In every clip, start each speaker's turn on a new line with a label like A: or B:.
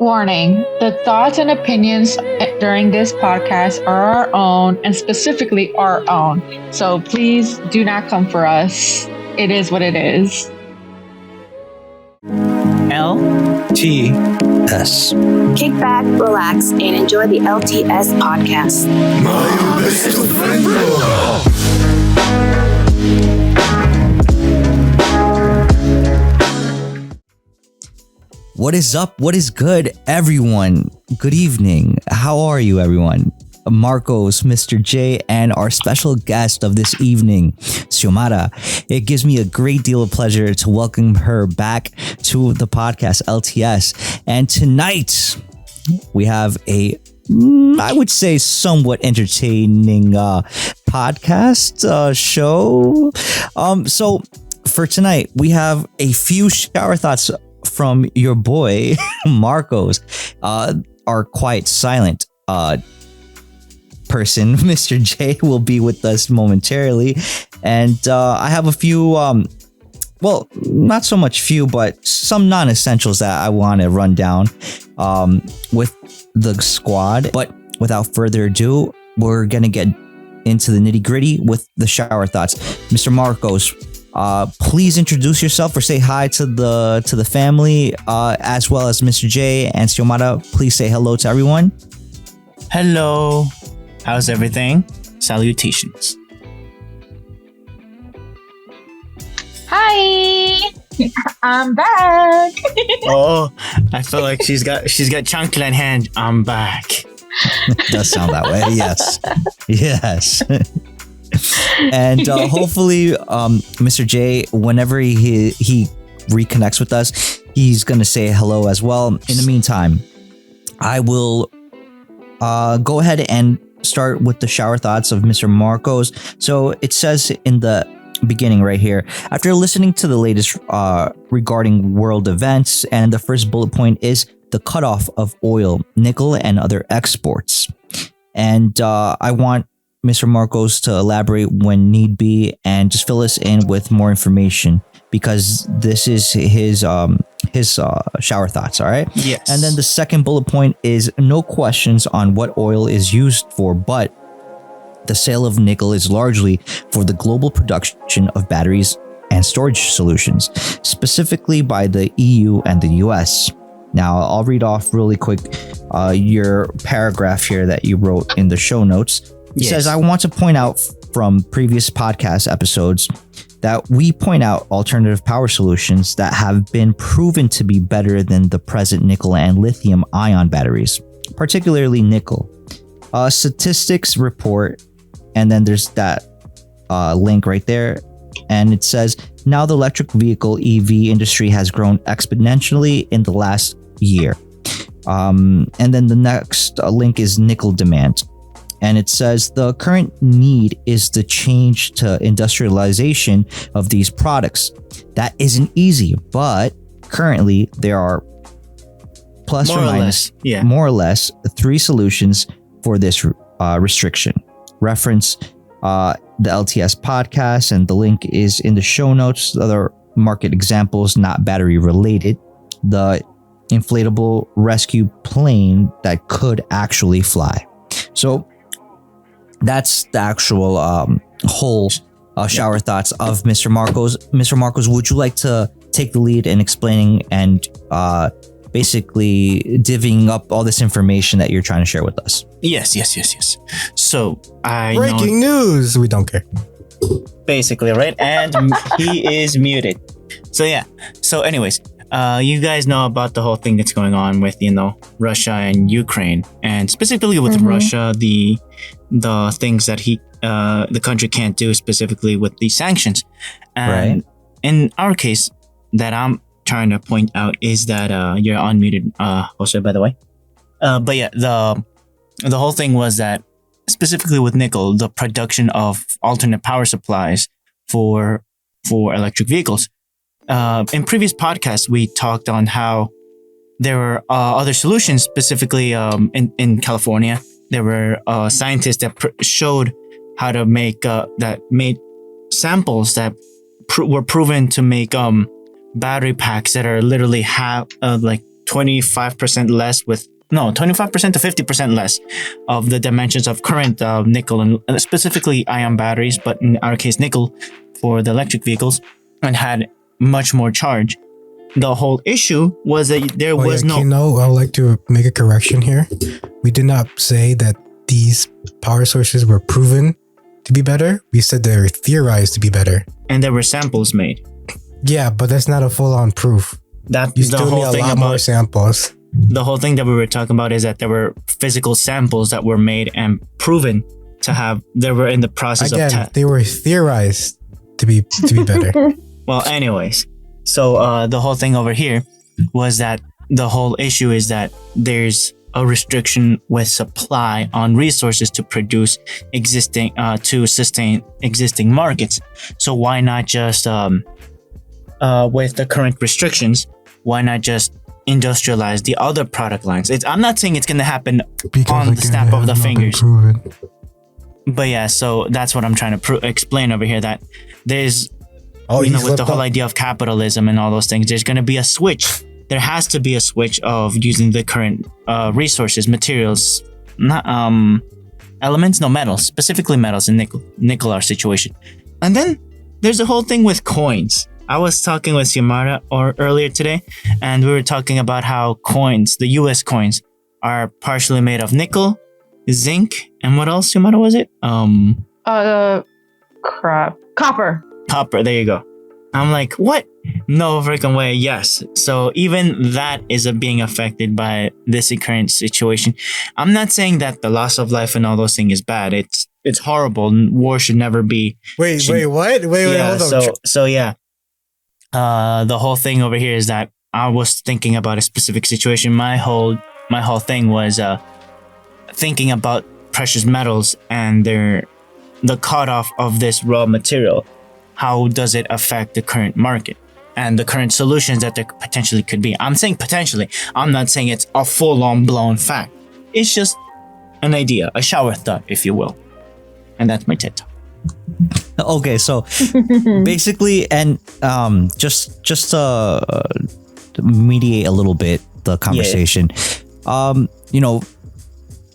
A: Warning: the thoughts and opinions during this podcast are our own and specifically our own. So please do not come for us. It is what it is.
B: LTS.
C: Kick back, relax, and enjoy the LTS podcast.
D: My best friend.
B: What is up? What is good, everyone? Good evening. How are you, everyone? Marcos, Mr. J, and our special guest of this evening, Xiomara. It gives me a great deal of pleasure to welcome her back to the podcast, LTS. And tonight, we have I would say, somewhat entertaining podcast show. So for tonight, we have a few shower thoughts from your boy Marcos, our quiet silent person. Mr. J will be with us momentarily, and I have a few well, not so much few, but some non-essentials that I want to run down with the squad. But without further ado, we're gonna get into the nitty-gritty with the shower thoughts. Mr. Marcos, please introduce yourself or say hi to the family, as well as Mr. J and Xiomara. Please say hello to everyone.
E: Hello, how's everything? Salutations.
A: Hi, I'm back.
E: Oh, I feel like she's got chancla in hand. I'm back.
B: Does sound that way. Yes. And hopefully, Mr. J, whenever he reconnects with us, he's gonna say hello as well. In the meantime, I will go ahead and start with the shower thoughts of Mr. Marcos. So it says in the beginning right here, after listening to the latest regarding world events, and the first bullet point is the cutoff of oil, nickel, and other exports. And I want Mr. Marcos to elaborate when need be and just fill us in with more information, because this is his shower thoughts. All right.
E: Yes.
B: And then the second bullet point is no questions on what oil is used for, but the sale of nickel is largely for the global production of batteries and storage solutions, specifically by the EU and the US. Now, I'll read off really quick your paragraph here that you wrote in the show notes. It says, I want to point out from previous podcast episodes that we point out alternative power solutions that have been proven to be better than the present nickel and lithium ion batteries, particularly nickel. Statistics report, and then there's that link right there, and it says, now the electric vehicle EV industry has grown exponentially in the last year. And then the next link is nickel demand. And it says the current need is the change to industrialization of these products. That isn't easy, but currently there are plus or minus, more or less, 3 solutions for this restriction. Reference the LTS podcast, and the link is in the show notes. Other market examples, not battery related. The inflatable rescue plane that could actually fly. So that's the actual whole shower thoughts of Mr. Marcos. Mr. Marcos, would you like to take the lead in explaining and basically divvying up all this information that you're trying to share with us?
E: Yes. So
D: Breaking news. We don't care.
E: Basically, right? And he is muted. So yeah. So anyways, you guys know about the whole thing that's going on with, Russia and Ukraine, and specifically with Russia, the things that the country can't do, specifically with the sanctions. And
B: right.
E: In our case, that I'm trying to point out is that you're unmuted, Jose, by the way. But yeah, the whole thing was that specifically with nickel, the production of alternate power supplies for electric vehicles. In previous podcasts, we talked on how there were other solutions, specifically in California. There were scientists that showed how to make made samples that were proven to make battery packs that are literally 25% less with no 25% to 50% less of the dimensions of current nickel and specifically ion batteries, but in our case nickel for the electric vehicles, and had much more charge. The whole issue was that there was no.
D: I'd like to make a correction here. We did not say that these power sources were proven to be better. We said they were theorized to be better.
E: And there were samples made.
D: Yeah, but that's not a full-on proof.
E: That
D: You
E: the
D: still need
E: whole
D: a
E: thing
D: lot
E: about
D: more samples.
E: the whole thing that we were talking about is that there were physical samples that were made and proven to have. They were in the process
D: Again,
E: of.
D: they were theorized to be better.
E: Well, anyways, so the whole thing over here was that the whole issue is that there's a restriction with supply on resources to produce existing to sustain existing markets. So why not just with the current restrictions, why not just industrialize the other product lines? I'm not saying it's going to happen on the snap of the fingers. But yeah, so that's what I'm trying to explain over here, that there's with the whole idea of capitalism and all those things, there's going to be a switch. There has to be a switch of using the current resources, materials, not elements, no, metals, specifically metals and nickel our situation. And then there's a whole thing with coins. I was talking with Xiomara earlier today, and we were talking about how coins, the US coins, are partially made of nickel, zinc, and what else, Xiomara, was it?
A: Crap. Copper.
E: Copper, there you go. I'm like, what? No freaking way. Yes. So even that is being affected by this current situation. I'm not saying that the loss of life and all those things is bad. It's horrible. War should never be.
D: Wait, what? Wait,
E: yeah,
D: hold on.
E: So yeah. The whole thing over here is that I was thinking about a specific situation. My whole thing was thinking about precious metals and the cutoff of this raw material. How does it affect the current market and the current solutions that there potentially could be? I'm saying potentially. I'm not saying it's a full-on blown fact. It's just an idea, a shower thought, if you will. And that's my TED Talk.
B: Okay, so basically, and just to mediate a little bit the conversation,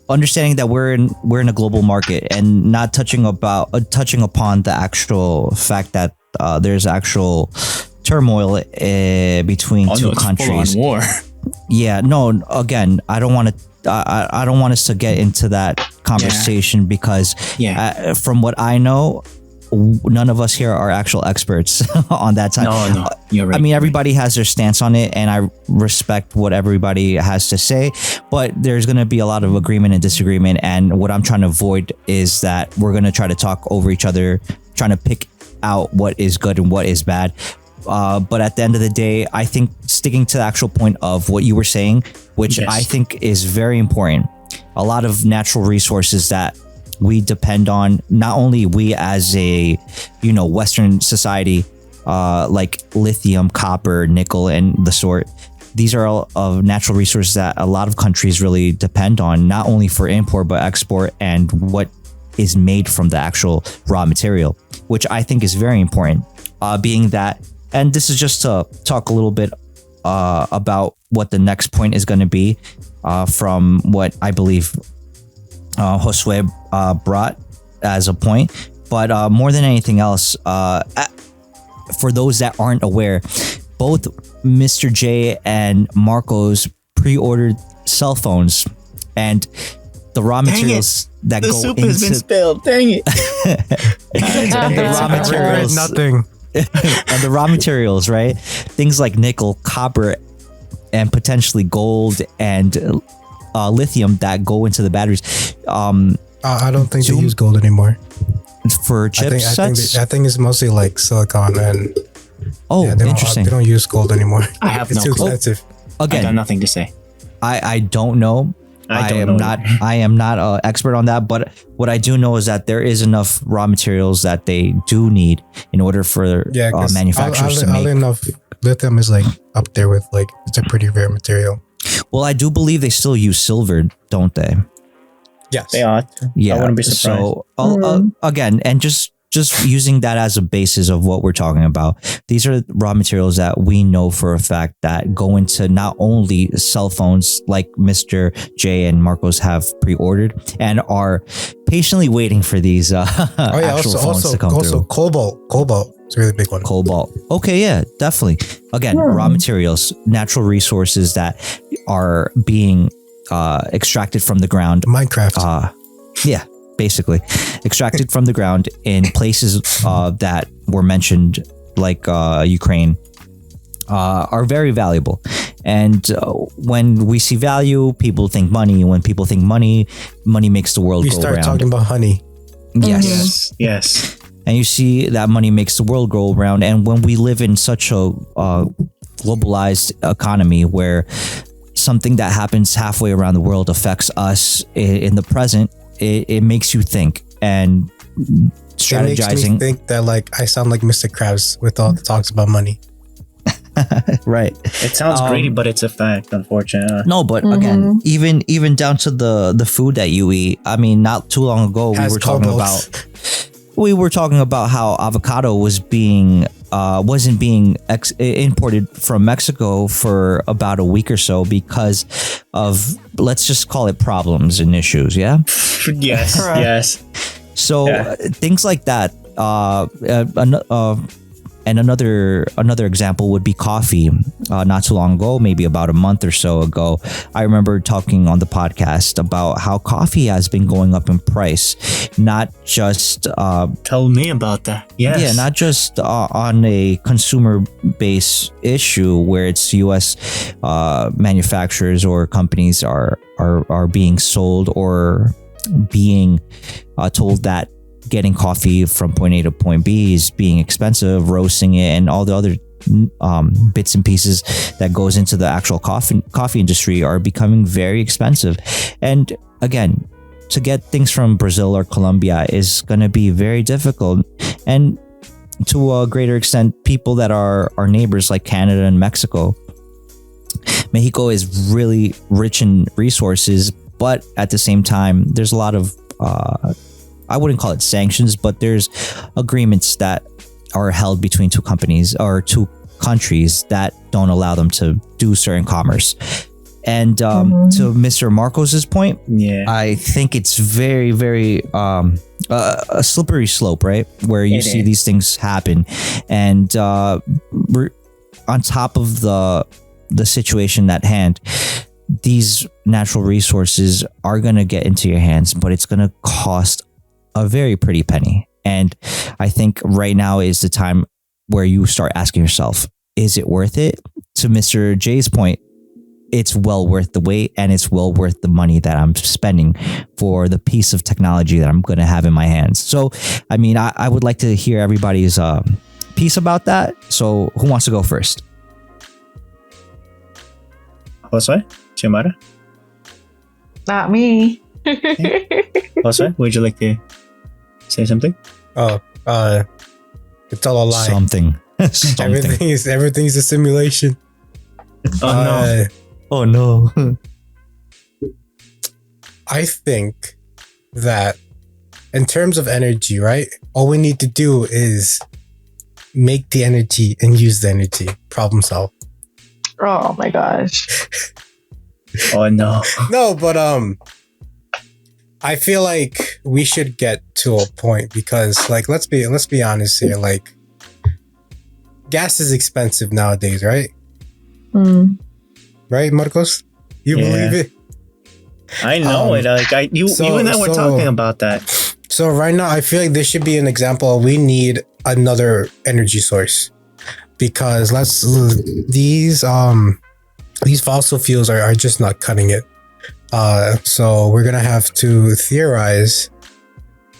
B: understanding that we're in a global market and not touching upon the actual fact that there's actual turmoil between two countries.
E: Full on war.
B: Yeah, no. Again, I don't want us to get into that conversation because from what I know, none of us here are actual experts on that time.
E: No, you're right.
B: I mean, everybody has their stance on it, and I respect what everybody has to say, but there's going to be a lot of agreement and disagreement. And what I'm trying to avoid is that we're going to try to talk over each other, trying to pick out what is good and what is bad. But at the end of the day, I think sticking to the actual point of what you were saying, which I think is very important, a lot of natural resources that we depend on, not only we as a Western society, like lithium, copper, nickel, and the sort. These are all of natural resources that a lot of countries really depend on, not only for import but export, and what is made from the actual raw material, which I think is very important. Being that, and this is just to talk a little bit about what the next point is going to be, from what I believe Josue brought as a point. But more than anything else, for those that aren't aware, both Mr. J and Marcos pre-ordered cell phones, and the raw materials that go into...
E: The soup has been spilled. Dang it.
B: And the raw materials...
D: Nothing.
B: And the raw materials, right? Things like nickel, copper, and potentially gold and lithium that go into the batteries.
D: I don't think they use gold anymore.
B: For chipsets?
D: I think it's mostly like silicon and...
B: Interesting.
D: They don't use gold anymore.
E: I have
D: it's
E: no
D: too
E: clue.
D: expensive.
B: Again,
E: I got nothing to say.
B: I don't know. I am not an expert on that, but what I do know is that there is enough raw materials that they do need in order for manufacturers to make.
D: Oddly enough, lithium is like up there with like, it's a pretty rare material.
B: Well, I do believe they still use silver, don't they?
D: Yes.
E: They ought.
B: Yeah.
E: I wouldn't be surprised.
B: So again, and just just using that as a basis of what we're talking about. These are raw materials that we know for a fact that go into not only cell phones like Mr. J and Marcos have pre-ordered and are patiently waiting for these actual phones to come through.
D: Cobalt. It's a really big one.
B: Cobalt. Okay, yeah, definitely. Again, raw materials, natural resources that are being extracted from the ground.
D: Minecraft.
B: Yeah, basically extracted from the ground in places that were mentioned, like Ukraine, are very valuable. And when we see value, people think money. When people think money makes the world go round.
D: We start talking about honey.
E: Yes.
B: And you see that money makes the world go around. And when we live in such a globalized economy where something that happens halfway around the world affects us in the present, it makes you think and strategizing.
D: It makes me think that like I sound like Mr. Krabs with all the talks about money.
B: Right.
E: It sounds greedy, but it's a fact, unfortunately.
B: No, but again, even down to the food that you eat. I mean, not too long ago we were talking about how avocado wasn't being imported from Mexico for about a week or so because of, let's just call it, problems and issues. Yeah.
E: Yes.
B: So things like that. And another example would be coffee. Not too long ago, maybe about a month or so ago, I remember talking on the podcast about how coffee has been going up in price. Not just
E: tell me about that. Yes.
B: Yeah, not just on a consumer base issue where it's U.S. Manufacturers or companies are being sold or being told that getting coffee from point A to point B is being expensive, roasting it, and all the other bits and pieces that goes into the actual coffee industry are becoming very expensive. And again, to get things from Brazil or Colombia is going to be very difficult. And to a greater extent, people that are our neighbors like Canada and Mexico. Mexico is really rich in resources, but at the same time, there's a lot of I wouldn't call it sanctions, but there's agreements that are held between two companies or two countries that don't allow them to do certain commerce. And to Mr. Marcos's point, I think it's very, very a slippery slope, right? Where you see these things happen, and we're on top of the situation at hand. These natural resources are going to get into your hands, but it's going to cost a very pretty penny. And I think right now is the time where you start asking yourself, is it worth it? To Mr. J's point, it's well worth the wait, and it's well worth the money that I'm spending for the piece of technology that I'm going to have in my hands. So, I mean, I would like to hear everybody's piece about that. So who wants to go first?
E: Jose? Xiomara?
A: Not me.
E: Jose, would you like to say something?
D: It's all a lie.
B: Something.
D: Everything's a simulation.
B: Oh no.
D: I think that in terms of energy, right? All we need to do is make the energy and use the energy. Problem solved.
A: Oh my gosh.
E: Oh no.
D: No, but I feel like we should get to a point because, like, let's be honest here. Like, gas is expensive nowadays, right? Right, Marcos? You believe it?
E: I know it. Like you and I were talking about that.
D: So right now, I feel like this should be an example. We need another energy source because these fossil fuels are just not cutting it. So we're gonna have to theorize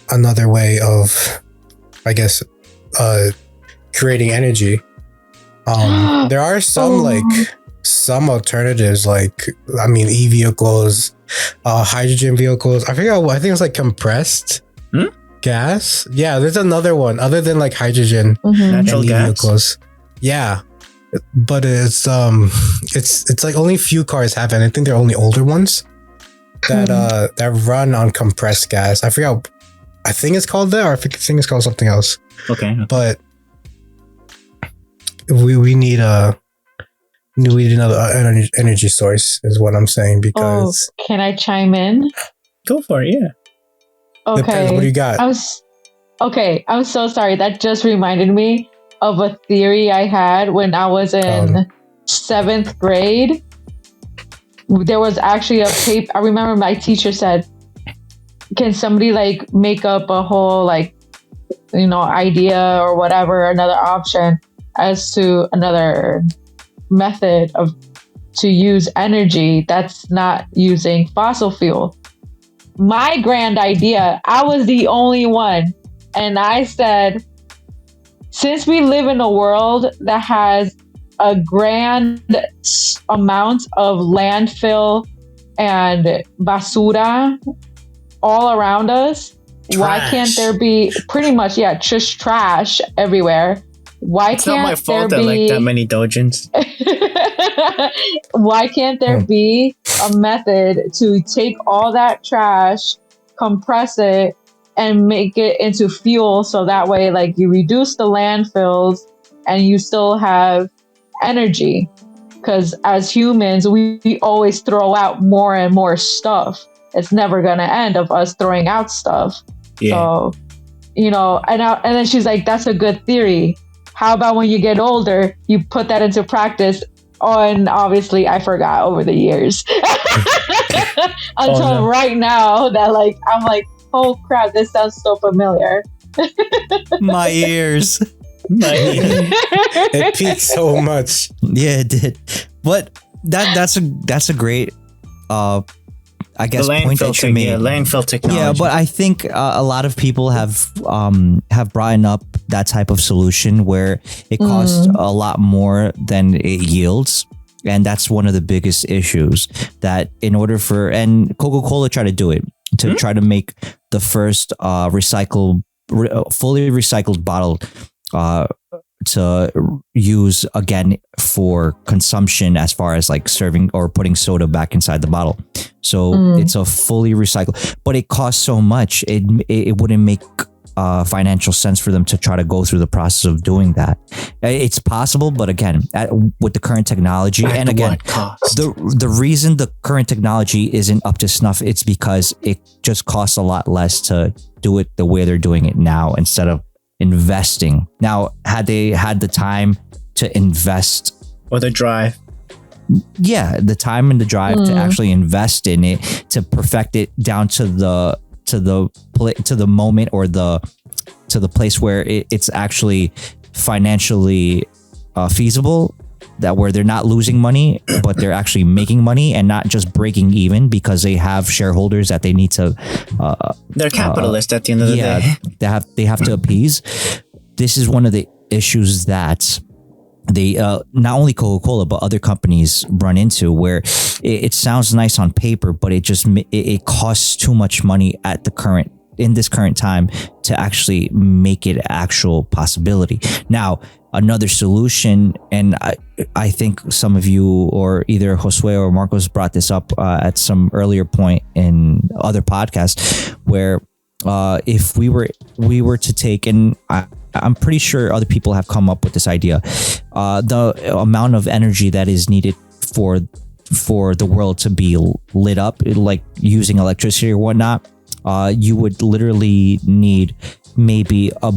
D: another way of, I guess, creating energy. There are some alternatives, like, I mean, e-vehicles, hydrogen vehicles. I think it's like compressed gas. Yeah, there's another one other than like hydrogen
E: Natural
D: and
E: gas
D: e-vehicles. Yeah, but it's like only a few cars have it. I think they're only older ones that run on compressed gas. I I think it's called that, or I think it's called something else.
E: Okay.
D: But we need another energy source, is what I'm saying. Because
A: can I chime in?
E: Go for it. Yeah.
A: Okay.
D: Depends. What do you got?
A: I'm so sorry. That just reminded me of a theory I had when I was in 7th grade. There was actually a paper. I remember my teacher said, can somebody like make up a whole like, idea or whatever, another option as to another method to use energy that's not using fossil fuel. My grand idea, I was the only one. And I said, since we live in a world that has a grand amount of landfill and basura all around us, why can't there be pretty much, just trash everywhere? Why
E: it's
A: can't
E: not my fault
A: there
E: I
A: be
E: like that many dojins.
A: why can't there be a method to take all that trash, compress it, and make it into fuel, so that way like you reduce the landfills and you still have energy? Because as humans, we always throw out more and more stuff. It's never gonna end of us throwing out stuff.
E: Yeah.
A: So, and then she's like, that's a good theory. How about when you get older, you put that into practice? Oh, and obviously I forgot over the years until right now that like, I'm like, oh crap, this sounds so familiar.
B: My ears.
D: It peaked so much.
B: Yeah, it did. But that's a great I guess point that you made.
E: Yeah, landfill technology.
B: Yeah, but I think a lot of people have brought up that type of solution where it costs a lot more than it yields. And that's one of the biggest issues, that in order and Coca-Cola tried to do it, to try to make the first fully recycled bottle to use again for consumption, as far as like serving or putting soda back inside the bottle. So it's a fully recycled, but it costs so much. It wouldn't make financial sense for them to try to go through the process of doing that. It's possible, but again, with the current technology, and again, the reason the current technology isn't up to snuff, it's because it just costs a lot less to do it the way they're doing it now, instead of investing. Now, had they had the time to invest,
E: or the drive,
B: the time and the drive to actually invest in it, to perfect it down to the moment, or to the place where it's actually financially feasible, that where they're not losing money, but they're actually making money and not just breaking even because they have shareholders that they need to
E: they're capitalists at the end of the day.
B: They have to appease. This is one of the issues that they not only Coca-Cola but other companies run into, where it sounds nice on paper, but it costs too much money in this current time to actually make it actual possibility. Now, another solution, and I think some of you, or either Josue or Marcos, brought this up at some earlier point in other podcasts, where if we were to take, and I'm pretty sure other people have come up with this idea, the amount of energy that is needed for the world to be lit up, like using electricity or whatnot, you would literally need maybe a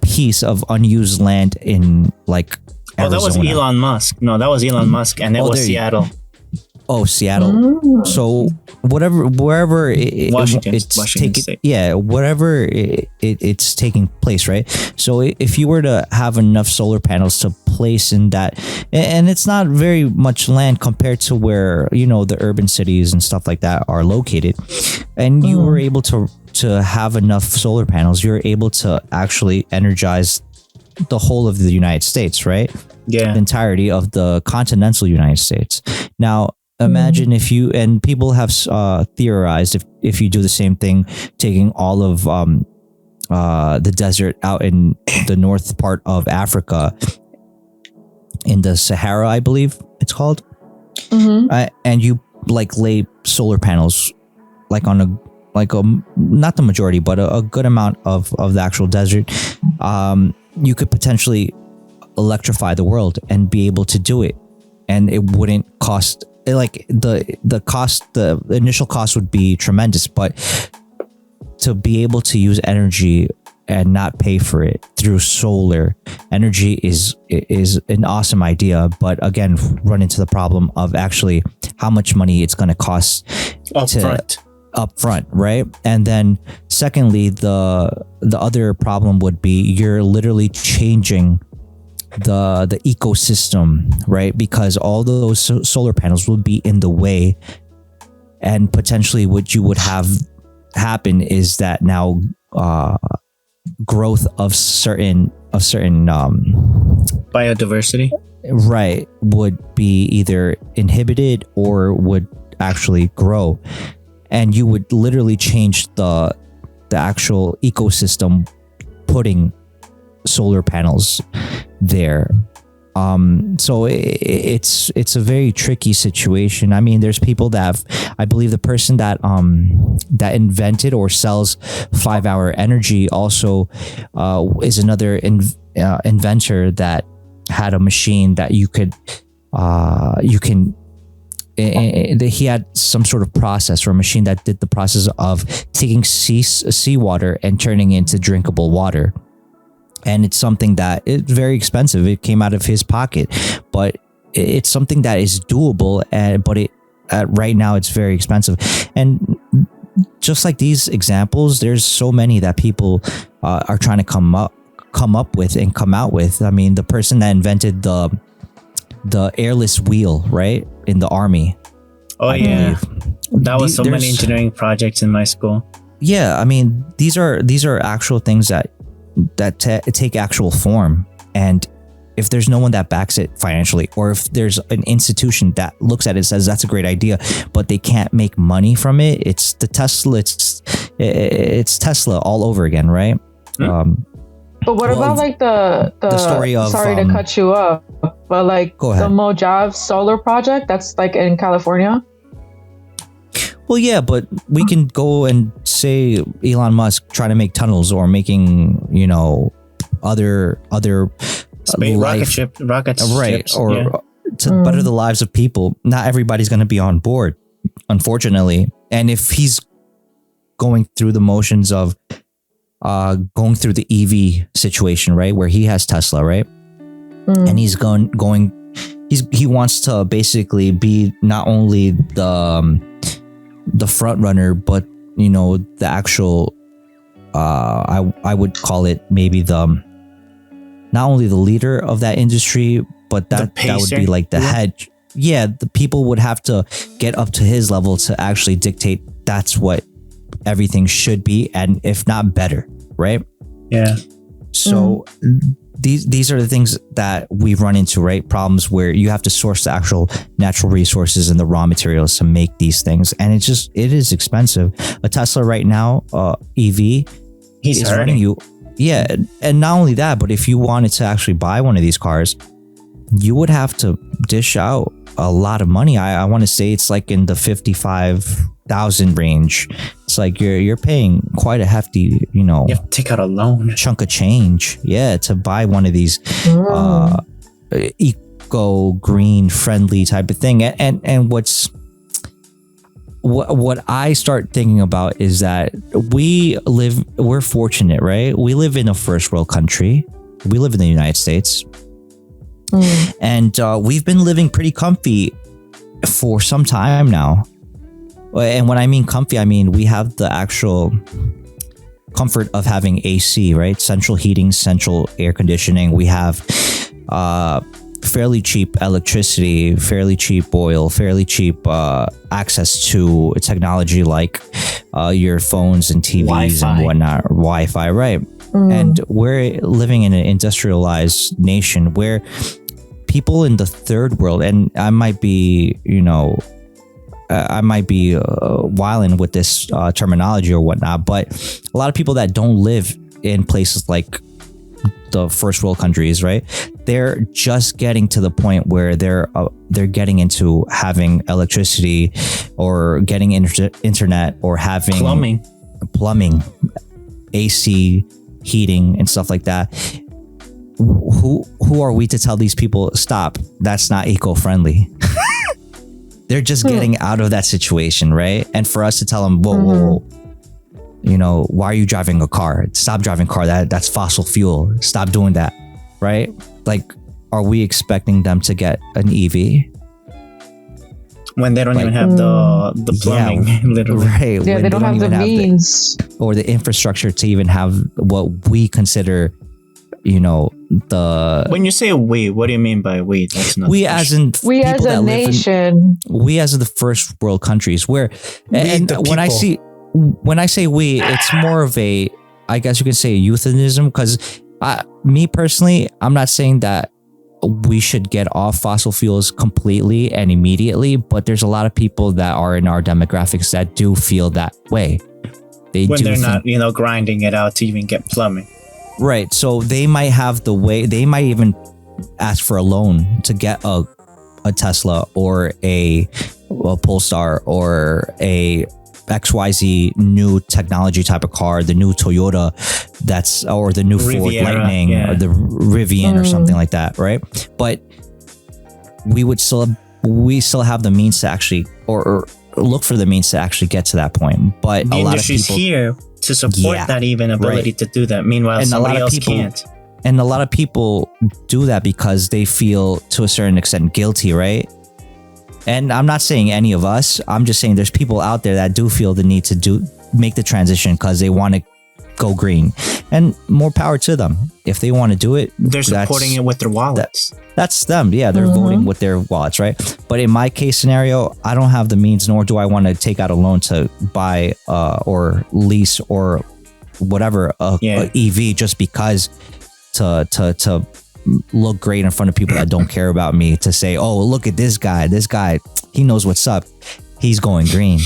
B: piece of unused land in like Arizona.
E: That was Elon Musk. No, that was Elon Musk, and it was Seattle.
B: Oh, Seattle. So wherever it's taking, wherever it's taking place, right? So if you were to have enough solar panels to place in that, and it's not very much land compared to where the urban cities and stuff like that are located, and you were able to have enough solar panels, you're able to actually energize the whole of the United States, right?
E: Yeah,
B: the entirety of the continental United States. Now, imagine if you, and people have theorized, if you do the same thing, taking all of the desert out in the north part of Africa, in the Sahara, I believe it's called, and you like lay solar panels like on like not the majority, but a good amount of the actual desert, you could potentially electrify the world and be able to do it, and it wouldn't cost like the initial cost would be tremendous, but to be able to use energy and not pay for it through solar energy is an awesome idea. But again, run into the problem of actually how much money it's going to cost up front, right? And then secondly, the other problem would be you're literally changing the ecosystem, right? Because all those solar panels would be in the way, and potentially what you would have happen is that now growth of certain
E: biodiversity,
B: right, would be either inhibited or would actually grow, and you would literally change the actual ecosystem putting solar panels there. So it's a very tricky situation. I mean, there's people that I believe the person that invented or sells 5-hour energy also is another inventor that had a machine that he had some sort of process or a machine that did the process of taking seawater and turning it into drinkable water. And it's something that it's very expensive. It came out of his pocket, but it's something that is doable. But right now it's very expensive. And just like these examples, there's so many that people are trying to come up with and come out with. I mean, the person that invented the airless wheel, right, in the army.
E: Oh, I believe. That was so many engineering projects in my school.
B: Yeah, I mean, these are actual things that take actual form, and if there's no one that backs it financially, or if there's an institution that looks at it and says that's a great idea but they can't make money from it, it's Tesla all over again, right?
A: But what about like the
B: story of
A: sorry to cut you up, but like the Mojave solar project that's like in California?
B: Well, yeah, but we can go and say Elon Musk trying to make tunnels or making, other
E: rockets,
B: right?
E: ships,
B: or to better the lives of people. Not everybody's going to be on board, unfortunately. And if he's going through the motions of going through the EV situation, right, where he has Tesla, right, and he's he wants to basically be not only the front runner, but the actual I would call it maybe not only the leader of that industry, but that would be like the head. Yeah, the people would have to get up to his level to actually dictate that's what everything should be, and if not better, right?
E: Yeah.
B: So these are the things that we've run into, right? Problems where you have to source the actual natural resources and the raw materials to make these things, and it is expensive. A Tesla right now, EV, is running you. Yeah, and not only that, but if you wanted to actually buy one of these cars, you would have to dish out a lot of money. I want to say it's like in the 55,000 range. It's like you're paying quite a hefty,
E: you have to take out a loan,
B: chunk of change, to buy one of these eco green friendly type of thing. And what I start thinking about is that we're fortunate, right? We live in a first world country. We live in the United States. And we've been living pretty comfy for some time now. And when I mean comfy, I mean we have the actual comfort of having AC, right? Central heating, central air conditioning. We have fairly cheap electricity, fairly cheap oil, fairly cheap access to technology like your phones and TVs Wi-Fi. And whatnot, Wi-Fi, right? And we're living in an industrialized nation where people in the third world, and I might be, wilding with this terminology or whatnot, but a lot of people that don't live in places like the first world countries, right? They're just getting to the point where they're getting into having electricity or getting internet or having plumbing, AC, heating, and stuff like that. Who are we to tell these people stop? That's not eco-friendly. They're just getting out of that situation, right? And for us to tell them, whoa, you know, why are you driving a car? Stop driving a car. That's fossil fuel. Stop doing that, right? Like, are we expecting them to get an EV
E: when they don't even have the plumbing?
B: Yeah,
E: literally,
B: right?
A: Yeah, they don't have the means
B: or the infrastructure to even have what we consider, you know, the.
E: When you say we, what do you mean by we? That's not
B: we as in
A: we as a nation.
B: We as the first world countries, where and when I say we, it's more of a, I guess you could say, euphemism, because me personally, I'm not saying that we should get off fossil fuels completely and immediately, but there's a lot of people that are in our demographics that do feel that way.
E: They're not, you know, grinding it out to even get plumbing.
B: Right. So they might have the way, they might even ask for a loan to get a Tesla or a Polestar or a XYZ new technology type of car, the new Toyota or the new Ford Lightning or the Rivian or something like that, right? But we still have the means to actually or look for the means to actually get to that point. But
E: the
B: a lot of
E: industry's
B: people
E: here to support that even ability to do that. Meanwhile, somebody else can't.
B: And a lot of people do that because they feel to a certain extent guilty, right? And I'm not saying any of us. I'm just saying there's people out there that do feel the need to make the transition because they want to go green, and more power to them. If they want to do it,
E: they're supporting it with their wallets.
B: That's them. Yeah, they're voting with their wallets, right? But in my case scenario, I don't have the means, nor do I want to take out a loan to buy or lease or whatever a EV just because to look great in front of people that don't care about me, to say, oh, look at this guy, he knows what's up, he's going green.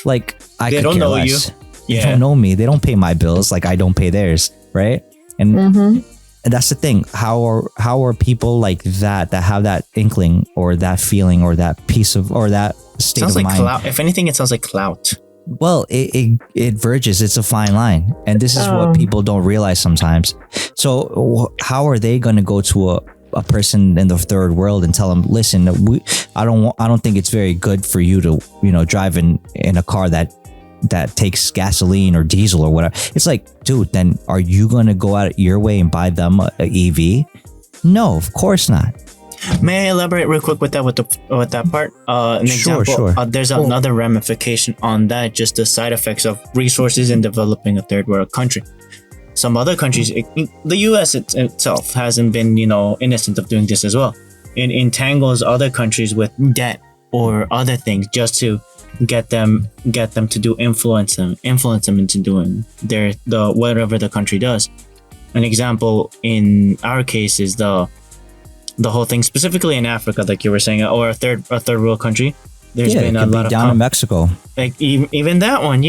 B: Like, they don't know less. They don't know me, they don't pay my bills like I don't pay theirs, right? And that's the thing. How are people like that have that inkling or that feeling or that piece of or that state
E: sounds
B: of
E: like
B: mind?
E: Clout. If anything, it sounds like clout.
B: Well, it verges. It's a fine line. And this is what people don't realize sometimes. So how are they going to go to a person in the third world and tell them, listen, I don't think it's very good for you to, you know, drive in a car that takes gasoline or diesel or whatever. It's like, dude, then are you going to go out of your way and buy them a EV? No, of course not.
E: May I elaborate real quick with that part?
B: Sure.
E: There's another ramification on that, just the side effects of resources in developing a third world country. Some other countries, the US itself hasn't been, you know, innocent of doing this as well. It entangles other countries with debt or other things just to get them to influence them into doing the whatever the country does. An example in our case is the whole thing, specifically in Africa, like you were saying, or a third world country. There's been a lot of
B: down in Mexico,
E: like even that one,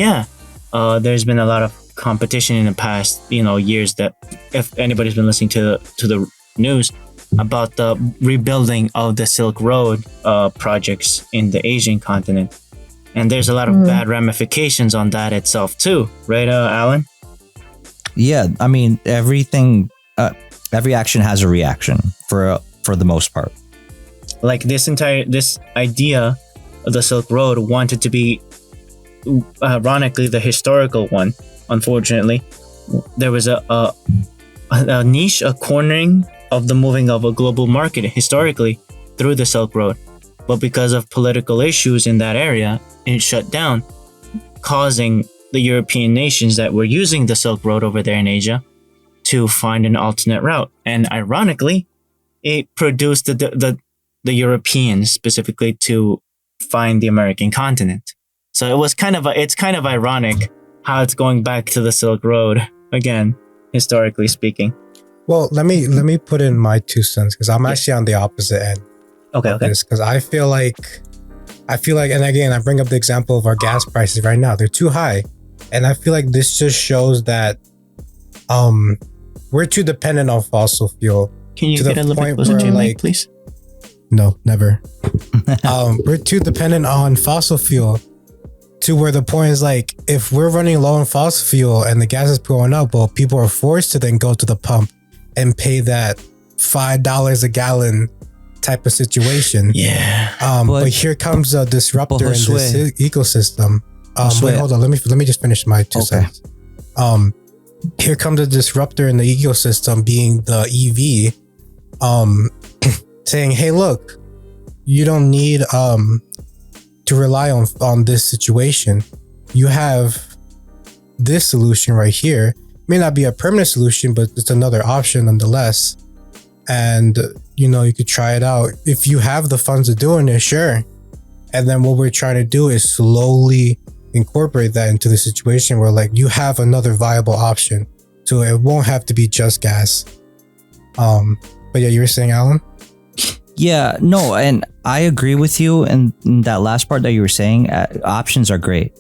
E: there's been a lot of competition in the past, you know, years. That if anybody's been listening to the news about the rebuilding of the Silk Road projects in the Asian continent, and there's a lot of bad ramifications on that itself too, right, Alan?
B: Yeah, I mean, everything, every action has a reaction for the most part.
E: Like this idea of the Silk Road wanted to be, ironically, the historical one. Unfortunately, there was a niche, a cornering of the moving of a global market historically through the Silk Road. But because of political issues in that area, it shut down, causing the European nations that were using the Silk Road over there in Asia to find an alternate route. And ironically, it produced the Europeans specifically to find the American continent. So it's kind of ironic how it's going back to the Silk Road again, historically speaking.
D: Well, let me put in my 2 cents, because I'm actually on the opposite end.
E: Okay.
D: Because I feel like, and again, I bring up the example of our gas prices right now. They're too high. And I feel like this just shows that we're too dependent on fossil fuel.
E: Can you
D: To the
E: get a little bit
D: point
E: closer to
D: where,
E: your mic,
D: like-
E: please?
D: No, never. We're too dependent on fossil fuel to where the point is like, if we're running low on fossil fuel and the gas is going up, well, people are forced to then go to the pump and pay that $5 a gallon type of situation.
E: Yeah.
D: But here comes a disruptor in this
B: Josue.
D: ecosystem.
B: Josue.
D: Wait, hold on. Let me just finish my 2
B: Okay.
D: cents. Here comes a disruptor in the ecosystem, being the EV. Saying, hey, look, you don't need to rely on this situation. You have this solution right here. May not be a permanent solution, but it's another option nonetheless. And you could try it out if you have the funds of doing it, sure. And then what we're trying to do is slowly incorporate that into the situation where like you have another viable option, so it won't have to be just gas. But yeah, you were saying, Alan?
B: Yeah, no, and I agree with you. And that last part that you were saying, options are great.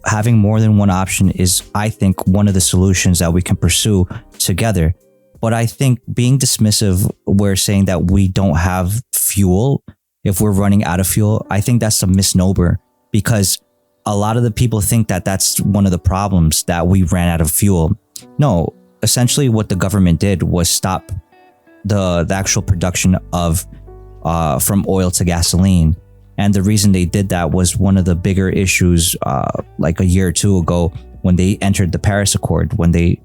B: Having more than one option is, I think, one of the solutions that we can pursue together. But I think being dismissive, we're saying that we don't have fuel if we're running out of fuel. I think that's a misnomer, because a lot of the people think that that's one of the problems, that we ran out of fuel. No, essentially what the government did was stop the actual production of from oil to gasoline. And the reason they did that was one of the bigger issues like a year or two ago, when they entered the Paris Accord, when the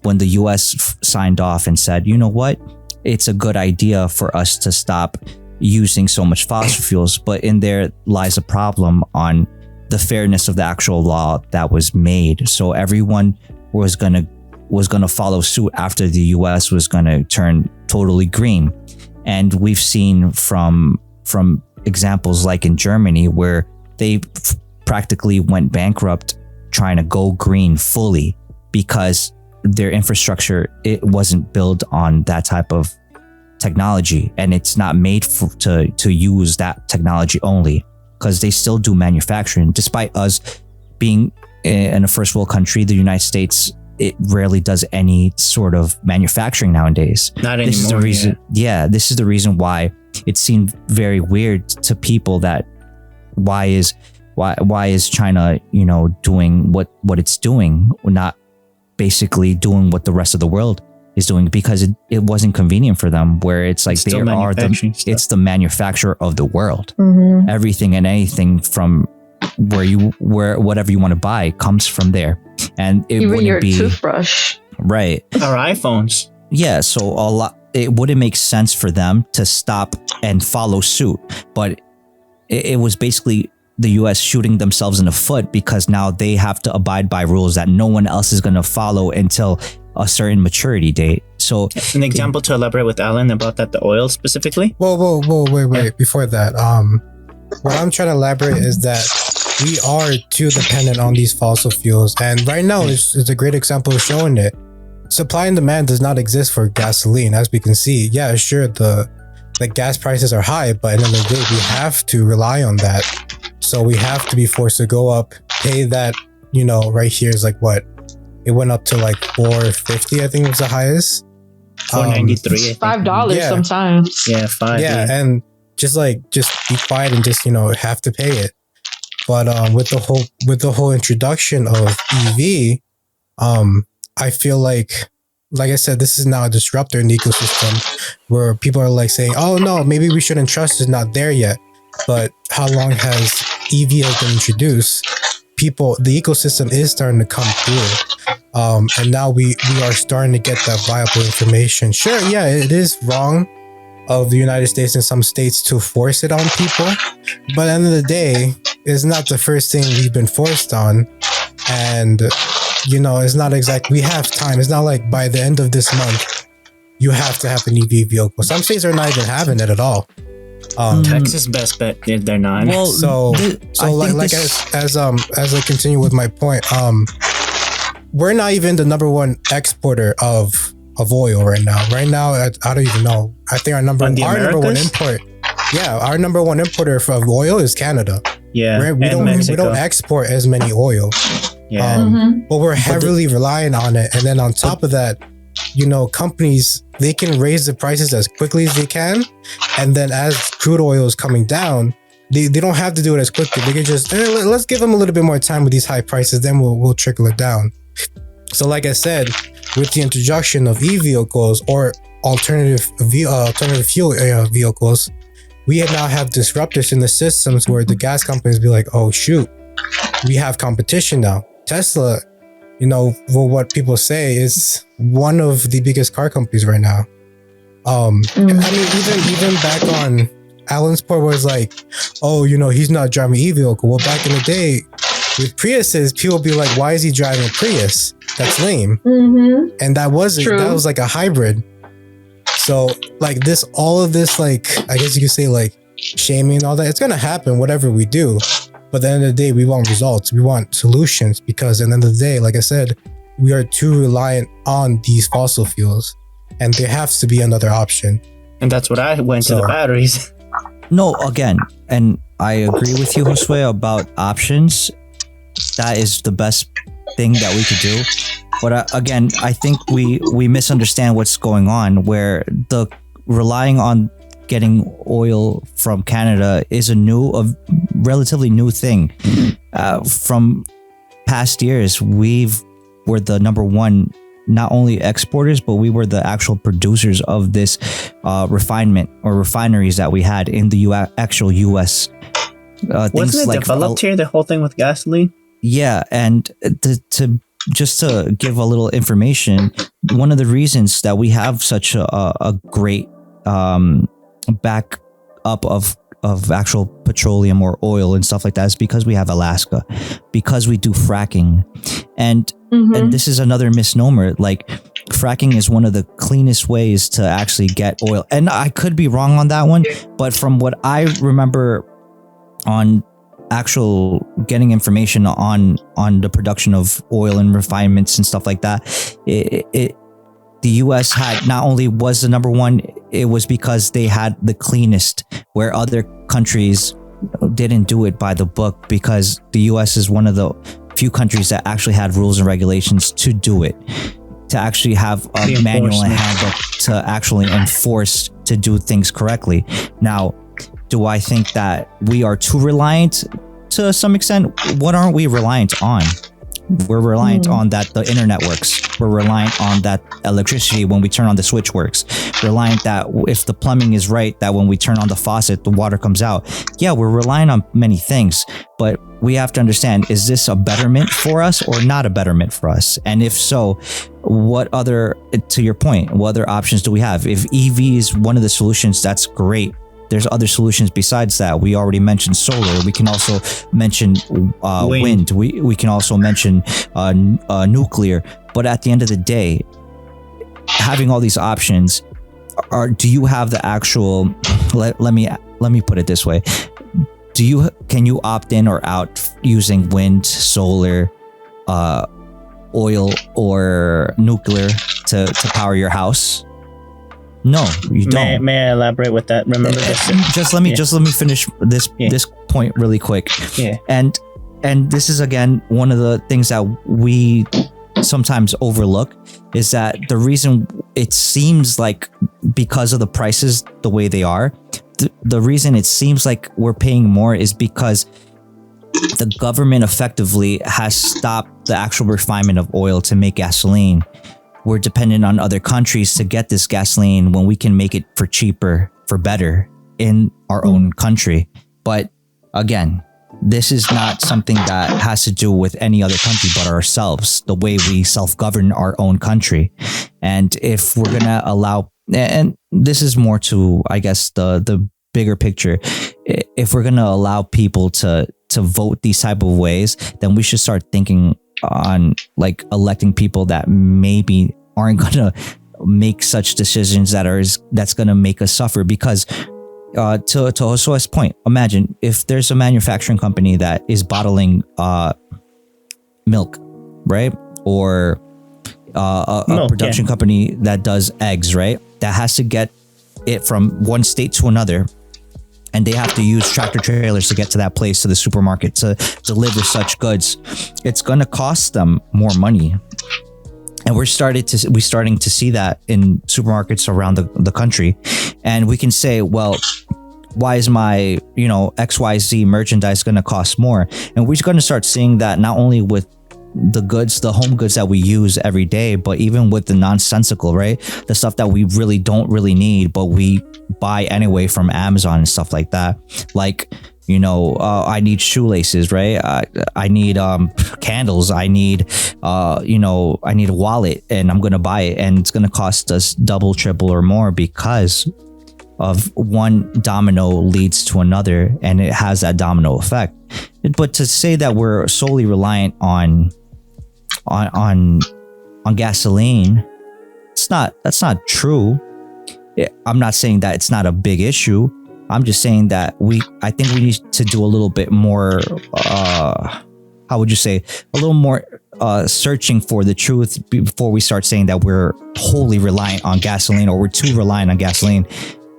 B: US signed off and said, you know what, it's a good idea for us to stop using so much fossil fuels. But in there lies a problem on the fairness of the actual law that was made. So everyone was gonna follow suit after the US was gonna turn totally green. And we've seen from examples like in Germany, where they practically went bankrupt trying to go green fully, because their infrastructure, it wasn't built on that type of technology, and it's not made to use that technology only, because they still do manufacturing. Despite us being in a first world country, the United States, it rarely does any sort of manufacturing nowadays.
E: Not anymore.
B: This is the reason. Yeah, this is the reason why it seemed very weird to people that why is China, doing what it's doing, not basically doing what the rest of the world is doing, because it wasn't convenient for them, where it's like it's the manufacturer of the world.
A: Mm-hmm.
B: Everything and anything from where whatever you want to buy comes from there. And it
A: Even
B: wouldn't
A: your
B: be
A: toothbrush.
B: right.
E: Our iPhones.
B: Yeah, so it wouldn't make sense for them to stop and follow suit, but it was basically the US shooting themselves in the foot, because now they have to abide by rules that no one else is going to follow until a certain maturity date. So
E: An example to elaborate with Alan about that, the oil specifically.
D: Whoa, wait. Before that, what I'm trying to elaborate is that we are too dependent on these fossil fuels. And right now is a great example of showing it. Supply and demand does not exist for gasoline, as we can see. Yeah, sure, the gas prices are high, but at the end of the day, we have to rely on that. So we have to be forced to go up, pay that, right here is like what? It went up to like $4.50, I think was the highest.
E: $4.93.
A: $5
D: Yeah.
A: sometimes.
E: Yeah, $5.
D: Yeah, and just be quiet and just have to pay it. But with the whole introduction of EV, I feel like I said, this is now a disruptor in the ecosystem, where people are like saying, oh no, maybe we shouldn't trust, it's not there yet. But how long has EV been introduced? The ecosystem is starting to come through. And now we are starting to get that viable information. Sure, yeah, it is wrong of the United States and some states to force it on people. But at the end of the day, it's not the first thing we've been forced on. And, it's not exactly, we have time. It's not like by the end of this month, you have to have an EV vehicle. Some states are not even having it at all.
E: Texas best bet if they're not.
B: well,
D: As I continue with my point, we're not even the number one exporter of oil right now. Right now, I don't even know. I think our number one import. Yeah, our number one importer of oil is Canada.
E: Yeah,
D: We don't export as many oil.
E: Yeah.
D: But we're heavily relying on it. And then on top of that, companies, they can raise the prices as quickly as they can, and then as crude oil is coming down, they don't have to do it as quickly. They can just let's give them a little bit more time with these high prices, then we'll trickle it down. So like I said, with the introduction of e-vehicles or alternative fuel vehicles, we now have disruptors in the systems where the gas companies be like, oh shoot, we have competition now. Tesla, what people say, is one of the biggest car companies right now. I mean, even back on Alan's point was like, oh, he's not driving e-vehicle. Well, back in the day with Priuses, people be like, why is he driving a Prius? That's lame. Mm-hmm. And that was like a hybrid. So like all of this, like, I guess you could say like shaming and all that, it's going to happen, whatever we do. But at the end of the day, we want results. We want solutions, because at the end of the day, like I said, we are too reliant on these fossil fuels, and there has to be another option.
E: And that's what I went to the batteries.
B: No, again, and I agree with you, Josue, about options. That is the best thing that we could do. But again, I think we misunderstand what's going on, where the relying on getting oil from Canada is a relatively new thing. From past years, were the number one, not only exporters, but we were the actual producers of this refinement or refineries that we had in the actual U.S.
E: Wasn't it developed here, the whole thing with gasoline?
B: Yeah, and to give a little information, one of the reasons that we have such a great back up of actual petroleum or oil and stuff like that is because we have Alaska, because we do fracking, and this is another misnomer. Like, fracking is one of the cleanest ways to actually get oil, and I could be wrong on that one, but from what I remember on actual getting information on the production of oil and refinements and stuff like that, the US had not only was the number one, it was because they had the cleanest, where other countries didn't do it by the book, because the US is one of the few countries that actually had rules and regulations to do it, to actually have a manual and handbook to actually enforce to do things correctly. Now, do I think that we are too reliant to some extent? What aren't we reliant on? We're reliant on that the internet works. We're reliant on that electricity when we turn on the switch works. Reliant that if the plumbing is right, that when we turn on the faucet, the water comes out. Yeah, we're relying on many things, but we have to understand, is this a betterment for us or not a betterment for us? And if so, what other, to your point, what other options do we have? If EV is one of the solutions, that's great. There's other solutions besides that. We already mentioned solar. We can also mention wind. We can also mention nuclear. But at the end of the day, having all these options, do you have the actual? Let me put it this way: can you opt in or out using wind, solar, oil, or nuclear to power your house? No, you don't.
E: May I elaborate with that? Remember this?
B: Just let me finish this point really quick.
E: Yeah.
B: And this is again one of the things that we sometimes overlook, is that the reason it seems like, because of the prices the way they are, the reason it seems like we're paying more is because the government effectively has stopped the actual refinement of oil to make gasoline. We're dependent on other countries to get this gasoline when we can make it for cheaper, for better in our own country. But again, this is not something that has to do with any other country but ourselves, the way we self-govern our own country. And if we're going to allow, and this is more to, I guess, the bigger picture, if we're going to allow people to vote these type of ways, then we should start thinking on like electing people that maybe aren't gonna make such decisions that's gonna make us suffer. Because to Josue's point, imagine if there's a manufacturing company that is bottling milk, right? Or a production company that does eggs, right? That has to get it from one state to another, and they have to use tractor trailers to get to that place, to the supermarket, to deliver such goods. It's going to cost them more money. And we're starting to see that in supermarkets around the country. And we can say, well, why is my, XYZ merchandise going to cost more? And we're going to start seeing that not only with the home goods that we use every day, but even with the nonsensical, right? The stuff that we really don't really need, but we buy anyway from Amazon and stuff like that. Like, I need shoelaces, right? I need candles. I need, I need a wallet, and I'm going to buy it, and it's going to cost us double, triple, or more because of one domino leads to another, and it has that domino effect. But to say that we're solely reliant on gasoline, that's not true. I'm not saying that it's not a big issue. I'm just saying that I think we need to do a little bit more, how would you say, a little more searching for the truth before we start saying that we're wholly reliant on gasoline, or we're too reliant on gasoline,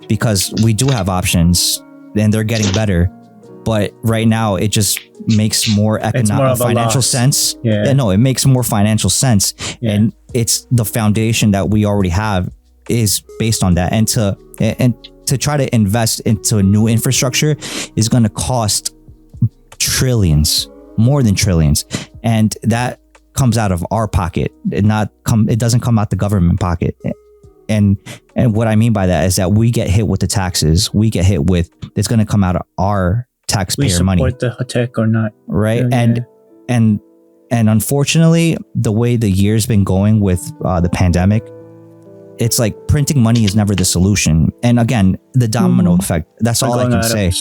B: because we do have options and they're getting better. But right now it just makes more financial sense. Yeah, no, it makes more financial sense. Yeah. And it's the foundation that we already have is based on that. And to try to invest into a new infrastructure is going to cost trillions, more than trillions. And that comes out of our pocket. It doesn't come out the government pocket. And what I mean by that is that we get hit with the taxes. We get hit with, it's going to come out of our taxpayer money.
E: We support the tech or not.
B: Right. Yeah. And unfortunately, the way the year's been going with the pandemic, it's like printing money is never the solution. And again, the domino effect, that's all I can say.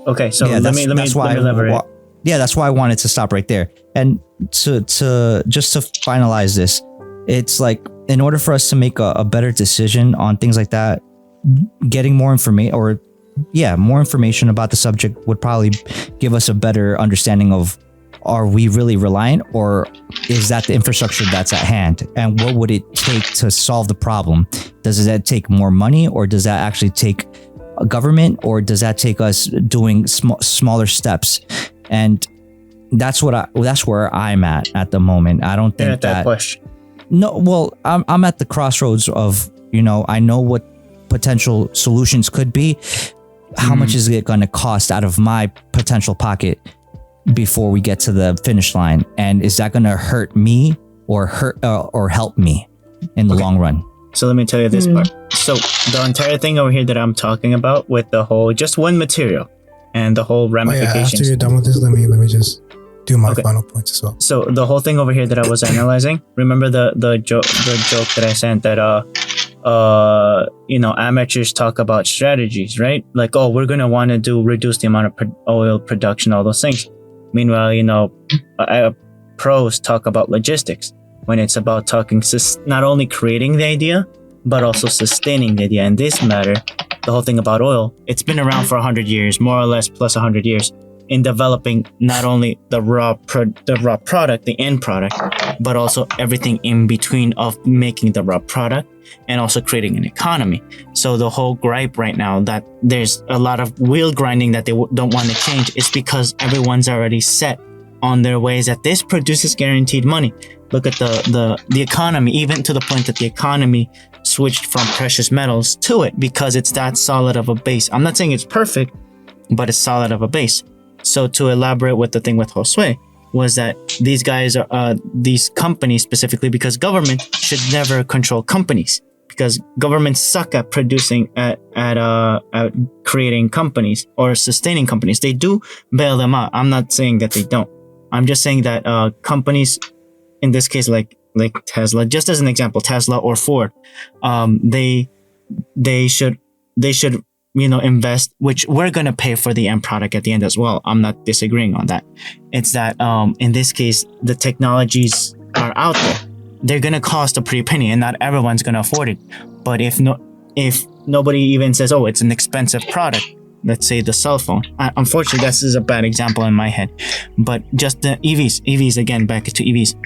E: Okay, so let me elaborate.
B: That's why I wanted to stop right there. And to just to finalize this, it's like, in order for us to make a better decision on things like that, getting more information about the subject would probably give us a better understanding of, are we really reliant, or is that the infrastructure that's at hand? And what would it take to solve the problem? Does that take more money, or does that actually take a government, or does that take us doing smaller steps? And that's where I'm at the moment. I don't think
E: that question.
B: No, well, I'm at the crossroads of, I know what potential solutions could be. How much is it going to cost out of my potential pocket before we get to the finish line? And is that going to hurt me or help me in the long run?
E: So let me tell you this part. So the entire thing over here that I'm talking about with the whole, just one material and the whole ramifications.
D: After you're done with this, let me just do my final points as well.
E: So the whole thing over here that I was analyzing, remember the joke that I sent that amateurs talk about strategies, right? Like, oh, we're gonna want to reduce the amount of oil production, all those things. Meanwhile, pros talk about logistics when it's about talking not only creating the idea but also sustaining the idea. In this matter, the whole thing about oil, it's been around for 100 years, more or less, plus 100 years, in developing not only the raw product, the end product, but also everything in between of making the raw product and also creating an economy. So the whole gripe right now that there's a lot of wheel grinding that they don't want to change is because everyone's already set on their ways that this produces guaranteed money. Look at the economy, even to the point that the economy switched from precious metals to it because it's that solid of a base. I'm not saying it's perfect, but it's solid of a base. So to elaborate with the thing with Josue was that these guys are these companies specifically, because government should never control companies, because governments suck at producing at creating companies or sustaining companies. They do bail them out. I'm not saying that they don't. I'm just saying that companies, in this case, like Tesla, just as an example, Tesla or Ford, they should invest, which we're going to pay for the end product at the end as well. I'm not disagreeing on that. It's that in this case, the technologies are out there. They're going to cost a pretty penny and not everyone's going to afford it. But if nobody even says, oh, it's an expensive product, let's say the cell phone. Unfortunately, this is a bad example in my head. But just the EVs again, back to EVs.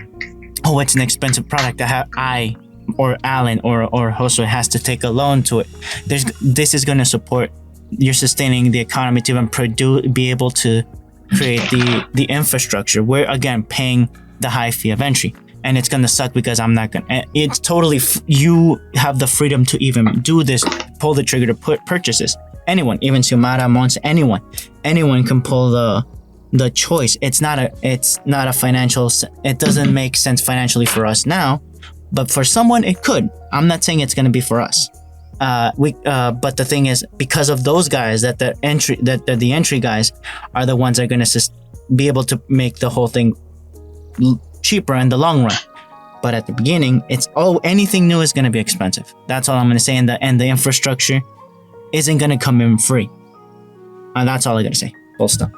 E: Oh, it's an expensive product that I or Alan or Josue has to take a loan to it. This is going to support you're sustaining the economy to even be able to create the infrastructure. We're again paying the high fee of entry. and it's gonna suck because I'm not gonna. It's totally you have the freedom to even do this, pull the trigger to purchase this. Anyone, even Xiomara, Mons, anyone can pull the choice. It's not a financial. It doesn't make sense financially for us now, but for someone it could. I'm not saying it's gonna be for us. But the thing is, because of those guys, the entry guys are the ones that are gonna be able to make the whole thing cheaper in the long run. But at the beginning, anything new is going to be expensive. That's all I'm going to say. And the infrastructure isn't going to come in free. That's all I got to say. Full stop.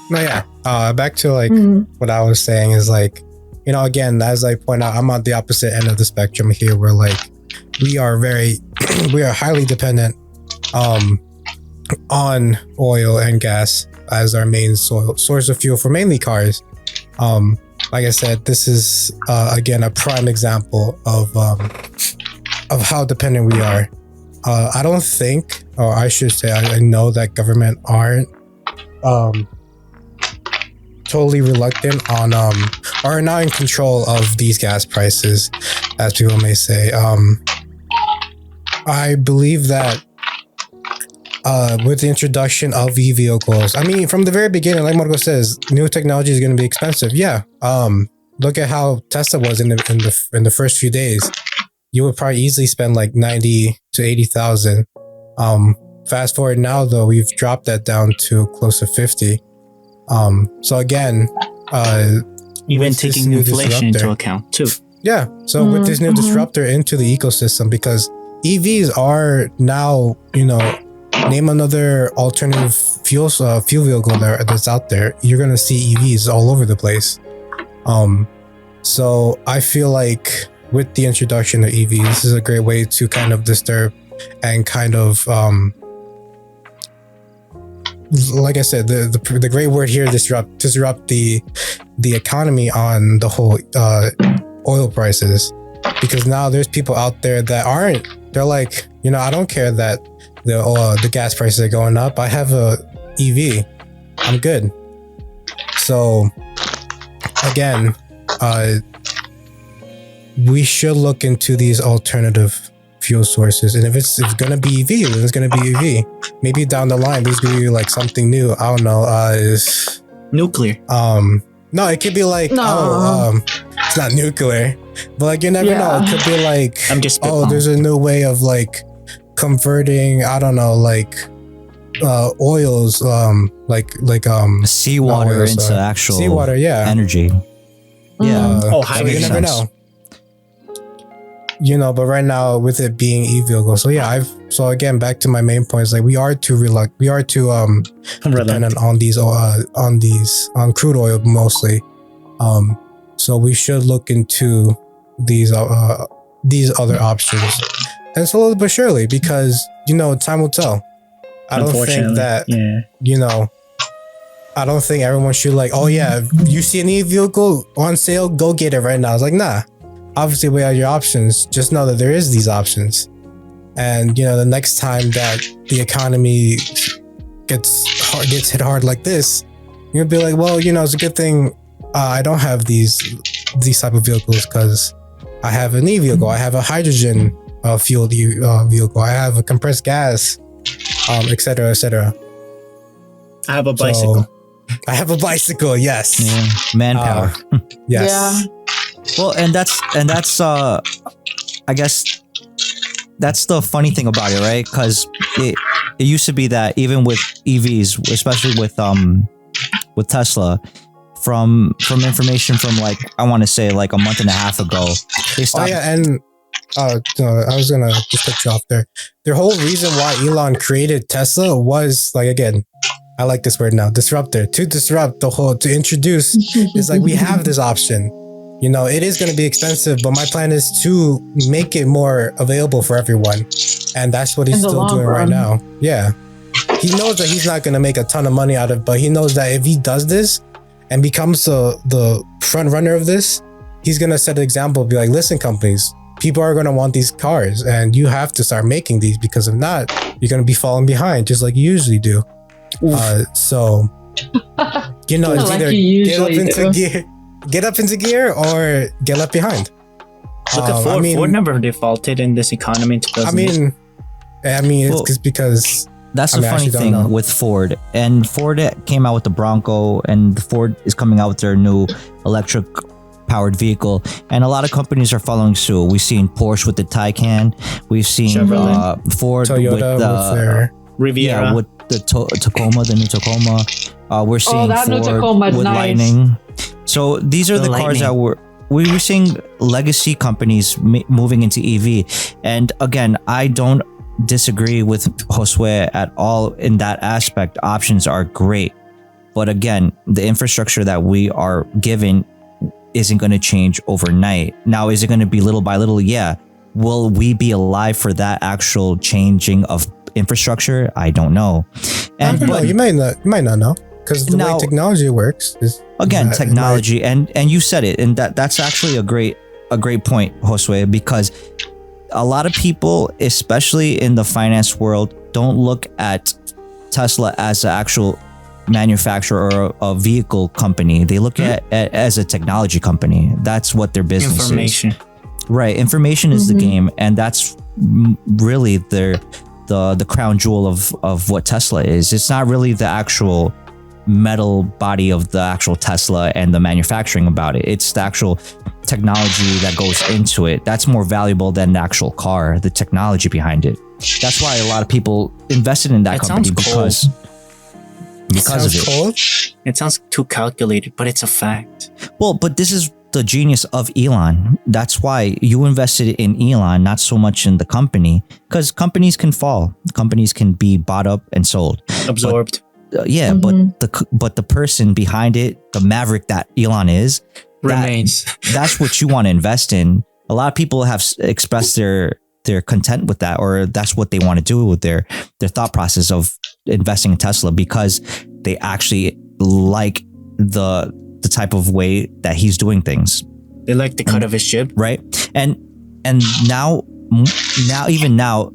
D: No, yeah. Back to like what I was saying is like, again, as I point out, I'm on the opposite end of the spectrum here, where like we are highly dependent on oil and gas as our main source of fuel for mainly cars. Like I said, this is again a prime example of how dependent we are. I don't think, or I should say, I know that government aren't totally reluctant on or not in control of these gas prices, as people may say. I believe that with the introduction of e-vehicles, I mean, from the very beginning, like Marco says, new technology is going to be expensive. Yeah. Look at how Tesla was in the first few days. You would probably easily spend like 90 to 80,000. Fast forward now, though, we've dropped that down to close to 50. So again,
E: even taking inflation into account too.
D: Yeah. So with this new disruptor into the ecosystem, because EVs are now, name another alternative fuel vehicle that's out there, you're gonna see EVs all over the place. So I feel like with the introduction of EVs, this is a great way to kind of disturb and kind of like I said, the great word here, disrupt the economy on the whole oil prices, because now there's people out there that they're like, I don't care that the gas prices are going up. I have a EV. I'm good. So again, we should look into these alternative fuel sources, and if it's gonna be EV, then it's gonna be EV. Maybe down the line there's gonna be like something new. I don't know.
E: Nuclear.
D: No, it could be like it's not nuclear, but like you never know. It could be like there's a new way of like converting, I don't know, like oils, like
B: seawater into actual
D: seawater,
B: energy. Yeah.
D: So you never know. But right now with it being e-vehicle, so again, back to my main points, like we are too dependent on crude oil mostly. So we should look into these other options, and slowly but surely, because time will tell. I don't think that I don't think everyone should like, oh yeah, you see an e-vehicle on sale, go get it right now. It's like, nah. Obviously weigh out your options. Just know that there is these options, and the next time that the economy gets hit hard like this, you'll be like, well, it's a good thing I don't have these type of vehicles, because I have an e-vehicle, I have a hydrogen fueled vehicle, I have a compressed gas, etc., etc.
E: I have a bicycle.
D: I have a bicycle. Yes.
B: Yeah. Manpower.
D: Yes.
A: Yeah.
B: Well, and that's I guess that's the funny thing about it, right? Because it used to be that even with EVs, especially with Tesla, from information from like, I want to say like a month and a half ago, they stopped.
D: Oh yeah, and I was gonna just cut you off there. The whole reason why Elon created Tesla was like, again, I like this word now, disruptor, to disrupt to introduce. It's like, we have this option. It is going to be expensive, but my plan is to make it more available for everyone. And that's what he's still doing right now. Yeah. He knows that he's not going to make a ton of money out of it, but he knows that if he does this and becomes the front runner of this, he's going to set an example, be like, listen, companies, people are going to want these cars and you have to start making these, because if not, you're going to be falling behind just like you usually do. So, it's either get up into gear. get up into gear or get left behind.
E: Look at Ford. Ford never defaulted in this economy in 2008.
D: It's because
B: that's the funny thing with Ford. And Ford came out with the Bronco, and Ford is coming out with their new electric powered vehicle, and a lot of companies are following suit. We've seen Porsche with the Taycan. We've seen Ford
D: Toyota with their
E: Riviera,
B: with the Tacoma, the new Tacoma. We're seeing Ford with Lightning. So these are the cars that we were seeing legacy companies moving into EV. And again, I don't disagree with Josue at all in that aspect. Options are great, but again, the infrastructure that we are given isn't going to change overnight. Now, is it going to be little by little? Yeah. Will we be alive for that actual changing of infrastructure? I don't know.
D: And I don't know. You might not know, because the way technology works is
B: technology, and you said it, and that's actually a great point, Josue, because a lot of people, especially in the finance world, don't look at Tesla as an actual manufacturer or a vehicle company. They look at it as a technology company. That's what their business is. Right. Information is the game, and that's really the crown jewel of what Tesla is. It's not really the actual metal body of the actual Tesla and the manufacturing about it. It's the actual technology that goes into it. That's more valuable than the actual car, the technology behind it. That's why a lot of people invested in that company because of it.
D: Cold.
E: It sounds too calculated, but it's a fact.
B: Well, but this is the genius of Elon. That's why you invested in Elon, not so much in the company, because companies can fall. Companies can be bought up and sold.
E: Absorbed.
B: But the person behind it, the maverick that Elon is,
E: remains.
B: That's what you want to invest in. A lot of people have expressed their content with that, or that's what they want to do with their thought process of investing in Tesla, because they actually like the type of way that he's doing things.
E: They like the cut of his jib,
B: right? And now even now,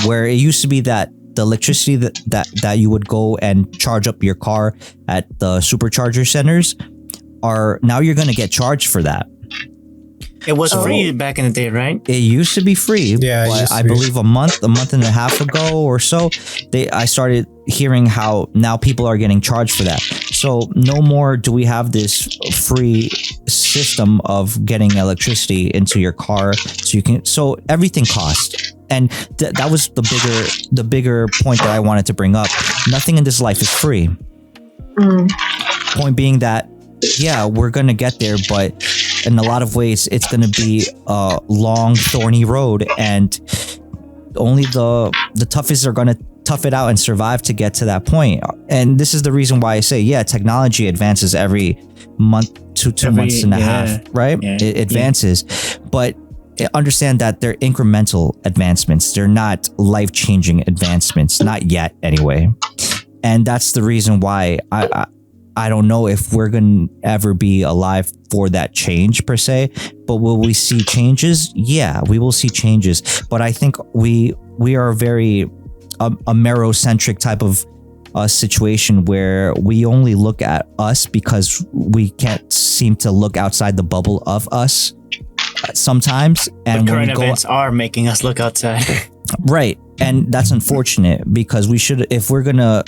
B: where it used to be that the electricity that you would go and charge up your car at the supercharger centers now you're going to get charged for that.
E: It was free back in the day, right?
B: It used to be free.
D: Yeah,
B: but I believe a month and a half ago or so, I started hearing how now people are getting charged for that. So no more do we have this free system of getting electricity into your car, so everything costs. And that was the bigger point that I wanted to bring up. Nothing in this life is free. Point being that, yeah, we're gonna get there, but in a lot of ways, it's gonna be a long, thorny road, and only the toughest are gonna tough it out and survive to get to that point. And this is the reason why I say, yeah, technology advances every month to 2 months and a half, right? Yeah, it advances, but understand that they're incremental advancements. They're not life-changing advancements, not yet anyway. And that's the reason why I don't know if we're going to ever be alive for that change per se, but will we see changes? Yeah, we will see changes. But I think we are very Amerocentric type of situation where we only look at us because we can't seem to look outside the bubble of us sometimes. And
E: but current events are making us look outside.
B: Right. And that's unfortunate, because we should, if we're going to,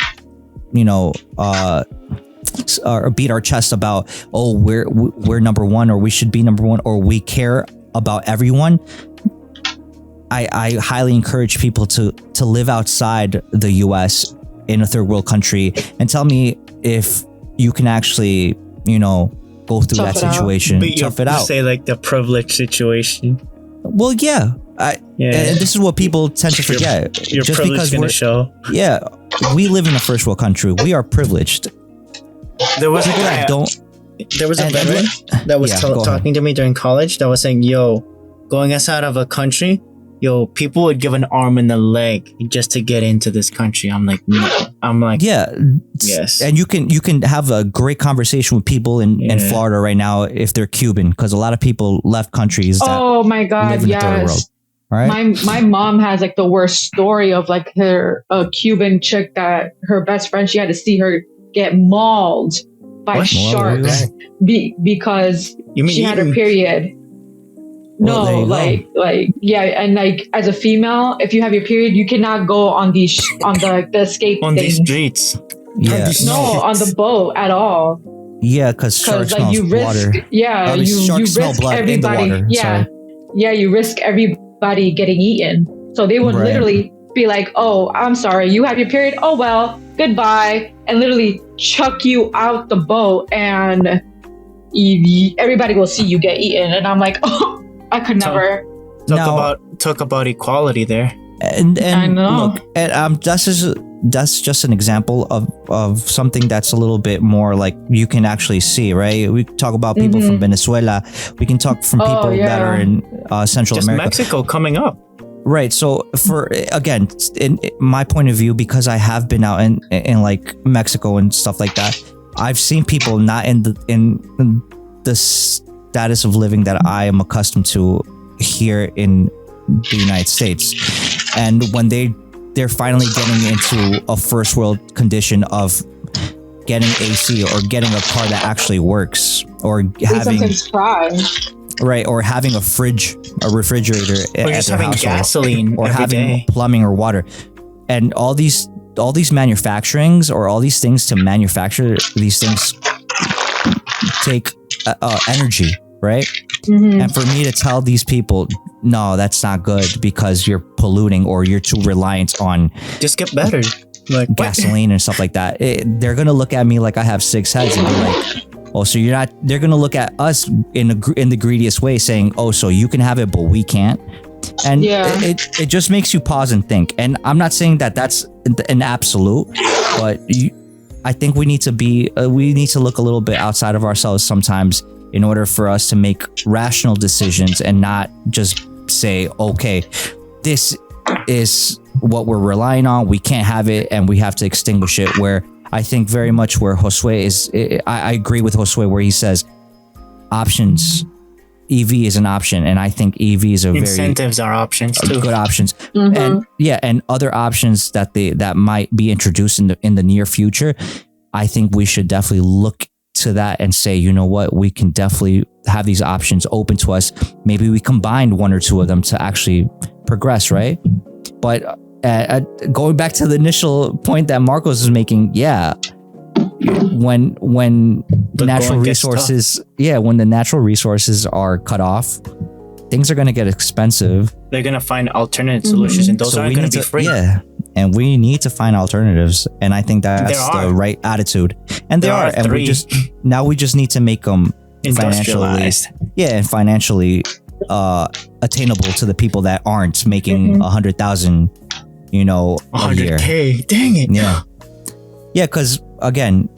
B: or beat our chest about, oh, we're number one, or we should be number one, or we care about everyone, I highly encourage people to live outside the US in a third world country and tell me if you can actually, go through that situation, tough it out.
E: Say like the privileged situation.
B: Well, yeah. And this is what people tend to forget.
E: You're just because we're show.
B: Yeah, we live in a first world country. We are privileged.
E: There was
B: people that don't.
E: There was a veteran that was talking to me during college that was saying, "Yo, going outside of a country, people would give an arm and a leg just to get into this country." I'm like, no. I'm like,
B: yeah, yes. And you can have a great conversation with people in Florida right now if they're Cuban, because a lot of people left countries.
A: Oh my God, yes. Right? My mom has like the worst story of like a Cuban chick that her best friend, she had to see her get mauled by
E: What?
A: sharks because
E: You mean
A: she had her
E: eaten?
A: period.
B: Well, there
A: No,
B: you go.
A: like yeah, and like as a female, if you have your period, you cannot go on these on the escape
E: On these
A: thing.
E: streets.
B: Yeah,
A: No, on the boat at all.
B: yeah, because shark
A: Because like
B: smells
A: you risk,
B: water.
A: yeah,
B: mean,
A: you
B: sharks smell
A: risk
B: blood in the
A: everybody.
B: water,
A: Yeah,
B: sorry.
A: yeah, you risk everybody getting eaten. So they would
B: Right.
A: literally be like, "Oh, I'm sorry, you have your period. Oh well, goodbye," and literally chuck you out the boat, and everybody will see you get eaten. And I'm like, oh, I could
E: So-
A: never.
B: Now-
E: Talk about equality there.
B: And
A: I know.
B: look, and that's just an example of something that's a little bit more like you can actually see, right? We talk about people from Venezuela. We can talk from
A: Oh,
B: people that
A: yeah.
B: are in Central
E: Just
B: America.
E: Mexico coming up.
B: Right. So for again, in my point of view, because I have been out in like Mexico and stuff like that, I've seen people not in the status of living that I am accustomed to here in the United States, and when they're finally getting into a first world condition of getting AC or getting a car that actually works, or
A: They
B: having
A: sometimes cry.
B: right, or having a refrigerator
E: Or
B: at
E: just
B: their
E: having
B: household,
E: gasoline
B: or
E: every
B: having
E: day.
B: plumbing or water, and all these manufacturings or all these things to manufacture these things take energy, right? And for me to tell these people, no, that's not good because you're polluting or you're too reliant on
E: Just get better. Like what?
B: gasoline and stuff like that, they're gonna look at me like I have 6 heads and be like, oh, so you're not. They're gonna look at us in the greediest way, saying, oh, so you can have it, but we can't. And
A: Yeah.
B: it just makes you pause and think. And I'm not saying that that's an absolute, but I think we need to look a little bit outside of ourselves sometimes in order for us to make rational decisions and not just say, okay, this is what we're relying on. We can't have it and we have to extinguish it. Where I think very much where Josue is, I agree with Josue where he says options. EV is an option, and I think EV is a
E: Incentives are options
B: very
E: too.
B: good options, and and other options that might be introduced in the near future. I think we should definitely look to that and say, you know what, we can definitely have these options open to us. Maybe we combine one or two of them to actually progress, right? But going back to the initial point that Marcos is making, yeah, when
E: The
B: natural
E: going gets
B: resources, when the natural resources are cut off, things are going to get expensive.
E: They're gonna find alternate solutions, and those
B: So
E: aren't
B: we
E: gonna
B: need
E: be
B: to,
E: free.
B: and we need to find alternatives. And I think that's
E: There
B: the
E: are.
B: right attitude. And
E: There are
B: and we
E: three.
B: just need to make them financially,
E: Industrialized.
B: and financially attainable to the people that aren't making 100,000, a year.
E: 100K. Dang it.
B: Yeah, because again,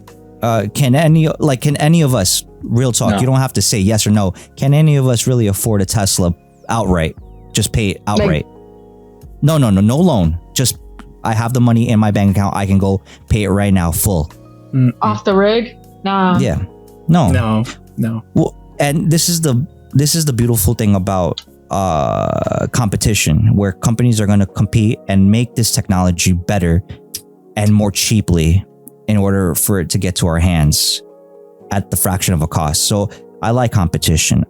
B: can any of us, real talk,
E: No.
B: you don't have to say yes or no, can any of us really afford a Tesla outright? Just pay it outright. No loan. Just I have the money in my bank account. I can go pay it right now, full.
A: Off the rig? Nah.
B: Yeah. No.
E: No.
B: Well, and this is the beautiful thing about competition, where companies are going to compete and make this technology better and more cheaply in order for it to get to our hands at the fraction of a cost. So I like competition.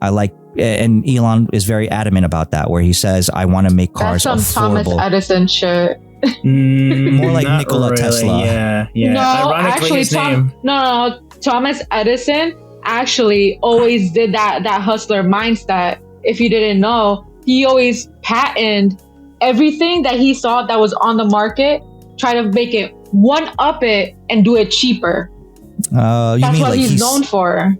B: And Elon is very adamant about that, where he says, I want to make
A: That's
B: cars
A: some Thomas
B: affordable.
A: Edison shit.
B: More like
E: Not
B: Nikola
E: really.
B: Tesla.
E: Yeah.
A: No,
E: Ironically,
A: actually,
E: his name.
A: No. Thomas Edison actually always did that hustler mindset. If you didn't know, he always patented everything that he saw that was on the market, try to make it one up it and do it cheaper.
B: You
A: That's
B: mean
A: what
B: like
A: he's known for.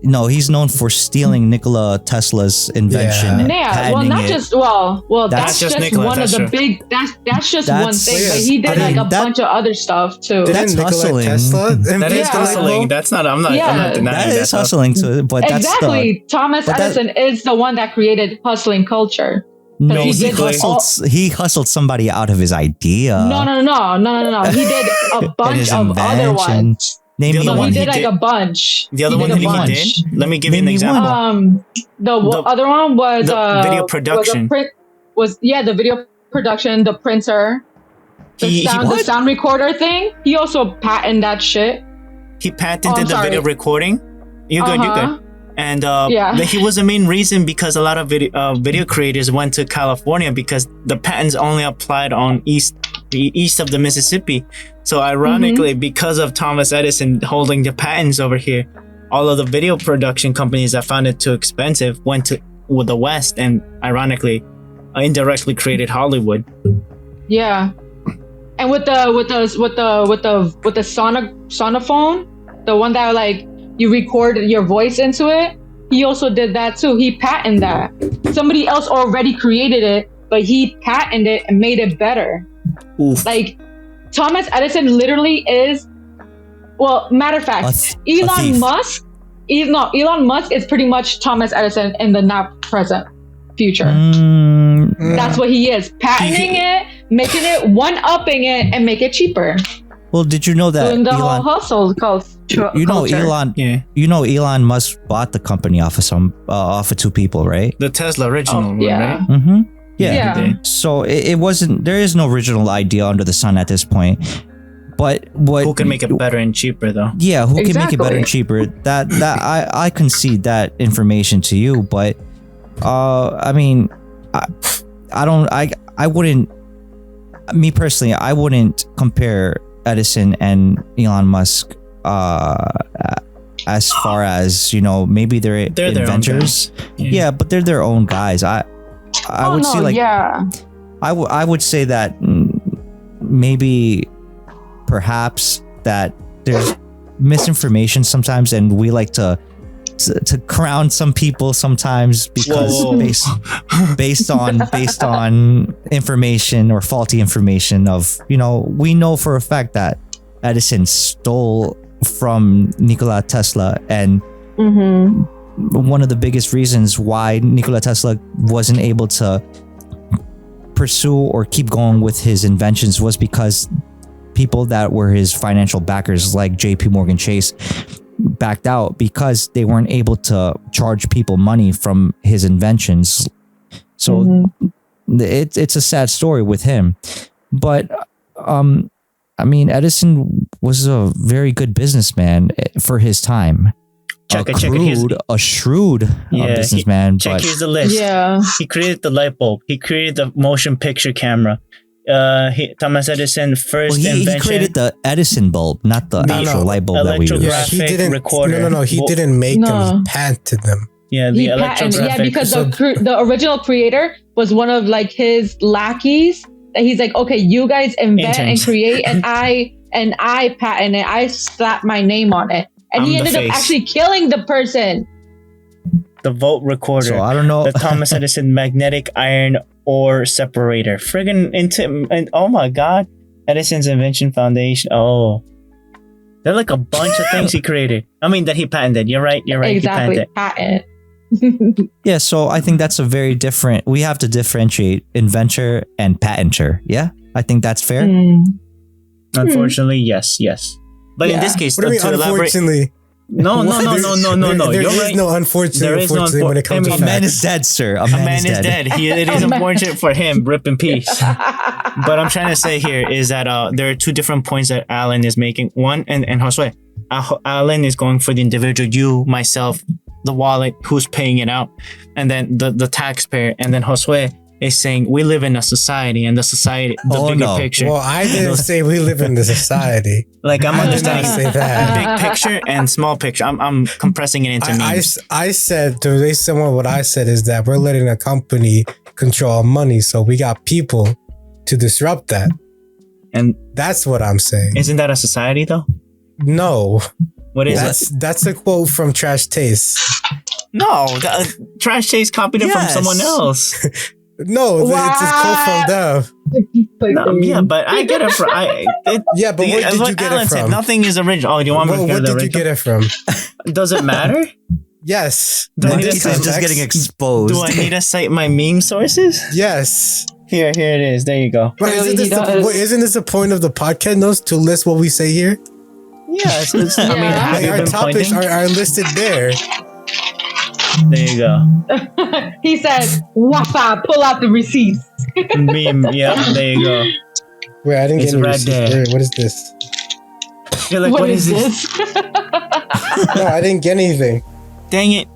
B: No, he's known for stealing Nikola Tesla's invention.
A: Yeah, well, not
B: patenting it.
A: just that's
E: That's just
A: just
E: Nikola
A: one of the
E: Tesla.
A: big. That's just one
B: That's-
A: thing. But he did like a bunch of other stuff too.
B: That's
D: Nikola
B: hustling.
D: Tesla
E: That
D: invent
E: is
D: the light
E: hustling.
D: bulb?
E: That's not. I'm not denying
B: That is
E: stuff.
B: hustling too, but
A: Exactly. Thomas
B: but that-
A: Edison is the one that created hustling culture.
B: no,
A: he
B: he
A: did
B: hustled somebody out of his idea.
A: No. He did a bunch
B: his
A: of other
B: invention.
A: ones.
B: Name
E: The
B: me
E: other
A: No,
B: one.
A: he did
E: he
A: like
E: did-
A: a bunch.
E: The other
A: He
E: one
A: did
E: that
A: a
E: he
A: bunch.
E: did. Let me give you
B: Name
E: an
B: me one.
E: example.
A: The other one was
E: the video
A: was
E: production.
A: the video production, the printer, the
E: He-
A: sound recorder thing. He also patented that shit.
E: he patented the
A: sorry.
E: video recording. You're good. You're good. And he was the main reason because a lot of video creators went to California because the patents only applied on the east of the Mississippi. So ironically, because of Thomas Edison holding the patents over here, all of the video production companies that found it too expensive went to the West, and ironically, indirectly created Hollywood.
A: Yeah, and with the sonophone, the one that like you record your voice into it, he also did that too. He patented that. Somebody else already created it, but he patented it and made it better.
E: Oof.
A: Like Thomas Edison literally is. Well, matter of fact, Elon Musk is pretty much Thomas Edison in the not present future. That's what he is. Patenting it, making it, one-upping it, and make it cheaper.
B: Well, did you know that
A: doing the
B: Elon,
A: whole hustle
B: Elon Musk bought the company off of two people, right?
E: The Tesla original one, right?
B: Mm-hmm. Yeah. So it wasn't. There is no original idea under the sun at this point. But
E: who can make it better and cheaper though?
B: Yeah, who can make it better and cheaper? That I concede that information to you, but I mean, I wouldn't. Me personally, I wouldn't compare Edison and Elon Musk as far as, you know, maybe they're inventors. Yeah, but they're their own guys. I would say like I would say that maybe perhaps that there's misinformation sometimes, and we like to crown some people sometimes because based on information or faulty information of, you know, we know for a fact that Edison stole from Nikola Tesla, and one of the biggest reasons why Nikola Tesla wasn't able to pursue or keep going with his inventions was because people that were his financial backers, like JP Morgan Chase, backed out because they weren't able to charge people money from his inventions. So it's a sad story with him. But I mean, Edison was a very good businessman for his time. A shrewd businessman.
E: Here's the list.
A: Yeah.
E: He created the light bulb. He created the motion picture camera. Thomas Edison first invention.
B: He created the Edison bulb, not the actual light bulb that we use.
E: He didn't recorder.
D: No. He didn't make them. He patented them.
E: Yeah, the electrographic.
A: Yeah, because the original creator was one of like his lackeys. And he's like, okay, you guys invent and create, and I patent it. I slap my name on it, and he ended up actually killing the person.
E: The volt recorder.
B: So I don't know.
E: The Thomas Edison magnetic iron ore separator. And oh my God, Edison's Invention Foundation. Oh, they're like a bunch of things he created. I mean, that he patented. You're right.
A: Exactly, patent.
B: Yeah, so I think that's a very different. We have to differentiate inventor and patenter. Yeah, I think that's fair.
E: Unfortunately, yes. But in this case,
D: what do you mean, unfortunately?
E: No.
D: There is no unfortunately when it comes to
B: a man is dead, sir. A man is dead.
E: It is unfortunate for him. Rip in peace. But I'm trying to say here is that there are two different points that Alan is making. One, and Josue. Alan is going for the individual, you, myself, the wallet, who's paying it out, and then the taxpayer, and then Josue is saying we live in a society, and the society, the bigger picture.
D: Well, I didn't say we live in the society.
E: Like I'm understanding
D: say that.
E: big picture and small picture. I'm compressing it into memes.
D: I said to raise someone. What I said is that we're letting a company control our money, so we got people to disrupt that, and that's what I'm saying.
E: Isn't that a society though?
D: No.
E: What is it?
D: That's a quote from Trash Taste.
E: No, Trash Taste copied it from someone else.
D: No, it's a quote from them.
E: No, yeah, but I get it from.
D: Where did you get
E: Alan
D: it from?
E: Said, nothing is original. Oh, do you want me to
D: Where did you get it from?
E: Does it matter?
D: Yes.
B: He's just getting exposed.
E: Do I need to cite my meme sources?
D: Yes.
E: Here it is. There you go.
D: But isn't this the point of the podcast notes to list what we say here?
E: Yeah, I mean,
D: our topics are listed there.
E: There you go.
A: He said, "Wafa, pull out the receipts."
E: Meme, yeah, there you go.
D: Wait, I didn't get any receipts.
E: There.
D: What is this?
E: You're like, what is this?
D: No, I didn't get anything.
E: Dang it.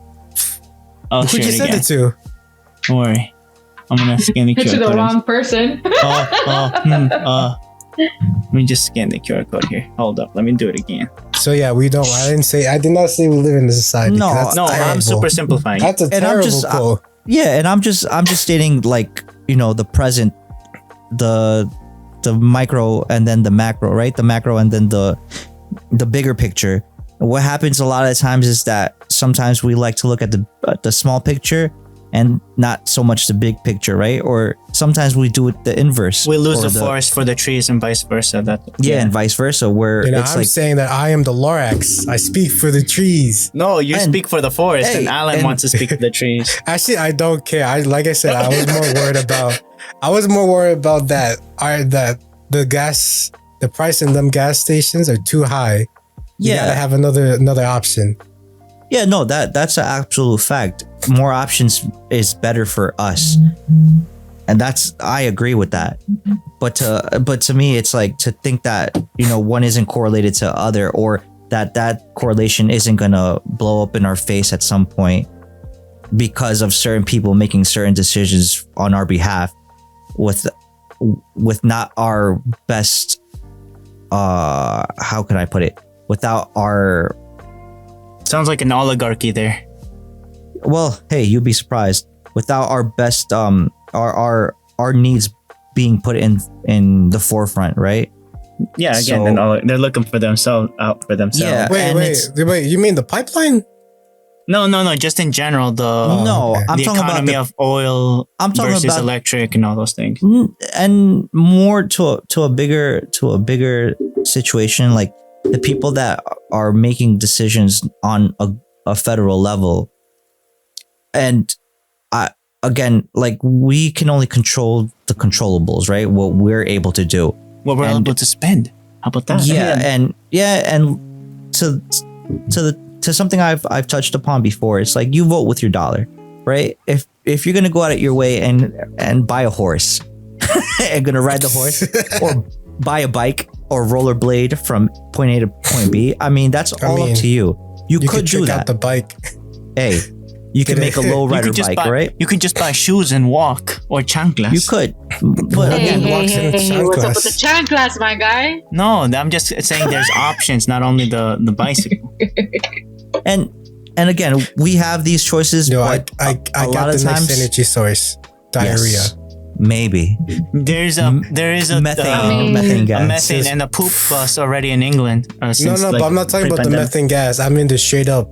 E: Oh,
D: Who'd
E: share
D: you
E: it
D: send
E: again.
D: it to?
E: Don't worry. I'm gonna scan the
A: Hit
E: QR
A: to the
E: code.
A: wrong person.
E: Let me just scan the QR code here. Hold up. Let me do it again.
D: So yeah, we don't. I did not say we live in a society.
B: No,
D: That's
E: No,
D: terrible.
E: I'm super simplifying.
D: That's a
B: And I'm
D: terrible
B: just-
D: quote.
B: Yeah, and I'm just stating like, the present, the micro and then the macro, right? The macro and then the bigger picture. What happens a lot of times is that sometimes we like to look at the small picture and not so much the big picture, right? Or sometimes we do it the inverse.
E: We lose
B: or
E: the forest for the trees and vice versa.
B: and vice versa, where it's
D: I'm
B: like,
D: saying that I am the Lorax. I speak for the trees.
E: No, you
B: And-
E: speak for the forest,
B: hey,
E: and Alan
B: and-
E: wants to speak for the trees.
D: Actually, I don't care. Like I said, I was more worried about. I was more worried about that. That the price in them gas stations are too high. You gotta have another option.
B: Yeah, no, that's an absolute fact. More options is better for us, and I agree with that. But to me, it's like to think that one isn't correlated to other, or that correlation isn't gonna blow up in our face at some point because of certain people making certain decisions on our behalf with not our best. How can I put it? Without our.
E: Sounds like an oligarchy there.
B: Well, hey, you'd be surprised. Without our best, our needs being put in the forefront, right?
E: Yeah, again,
B: So-
E: they're looking for themselves out for themselves.
B: Yeah. and
D: Wait. You mean the pipeline?
E: No. Just in general,
B: No,
D: okay.
B: I'm
E: the
B: talking about
E: economy of oil
B: I'm talking
E: versus
B: about-
E: electric and all those things.
B: and more to a bigger situation, like the people that are making decisions on a federal level. And like we can only control the controllables, right? What we're able to do.
E: What we're
B: And-
E: able to spend. How about that?
B: And to something I've touched upon before, it's like you vote with your dollar, right? If you're gonna go out of your way and buy a horse and gonna ride the horse, or buy a bike or rollerblade from point A to point B, I mean that's all up to you. You could do
D: check
B: that.
D: out the bike.
B: Hey, you can make a low
E: You
B: rider
E: could just
B: bike,
E: buy,
B: right?
E: You could just buy shoes and walk, or chanclas.
B: You could, but
A: Hey,
B: again,
D: walks in
A: what's up with
D: chanclas.
A: the chanclas, my guy?
E: No, I'm just saying there's options, not only the bicycle.
B: and again, we have these choices.
D: No,
B: but
D: I
B: a lot
D: got
B: of
D: the
B: times,
D: next energy source. Diarrhea.
B: yes, maybe
E: There is a
B: methane
E: a
B: gas.
E: methane and a poop bus already in England.
D: No,
E: Since,
D: but I'm not talking about the
E: pre-pandemic.
D: methane gas. I mean the straight up.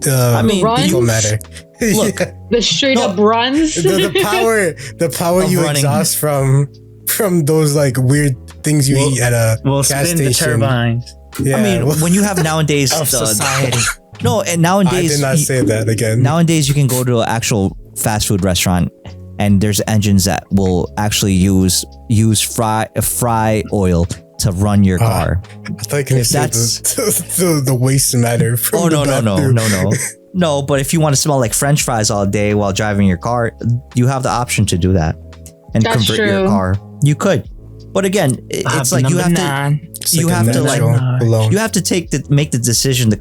B: I mean,
A: Runs?
D: fecal matter.
B: Look,
D: Yeah.
A: The straight up runs.
D: the power
B: Of
D: you
B: running.
D: exhaust from those like weird things you eat at a
E: We'll
D: gas
E: spin the
D: station.
E: turbines
D: Yeah,
B: I mean, when you have nowadays
E: of society.
B: no, and
D: I
B: nowadays
D: did not say that again.
B: nowadays you can go to an actual fast food restaurant and there's engines that will actually use fry oil to run your car.
D: I thought you can
B: if
D: say
B: that's-
D: the waste matter. From
B: Oh no,
D: the
B: no,
D: bathroom.
B: no! But if you want to smell like French fries all day while driving your car, you have the option to do that and
A: That's
B: convert your
A: true.
B: car. You could, but again, it's like you have to
D: It's
B: You
D: like a
B: have to, like-
D: natural balloon.
B: you have to make the decision, the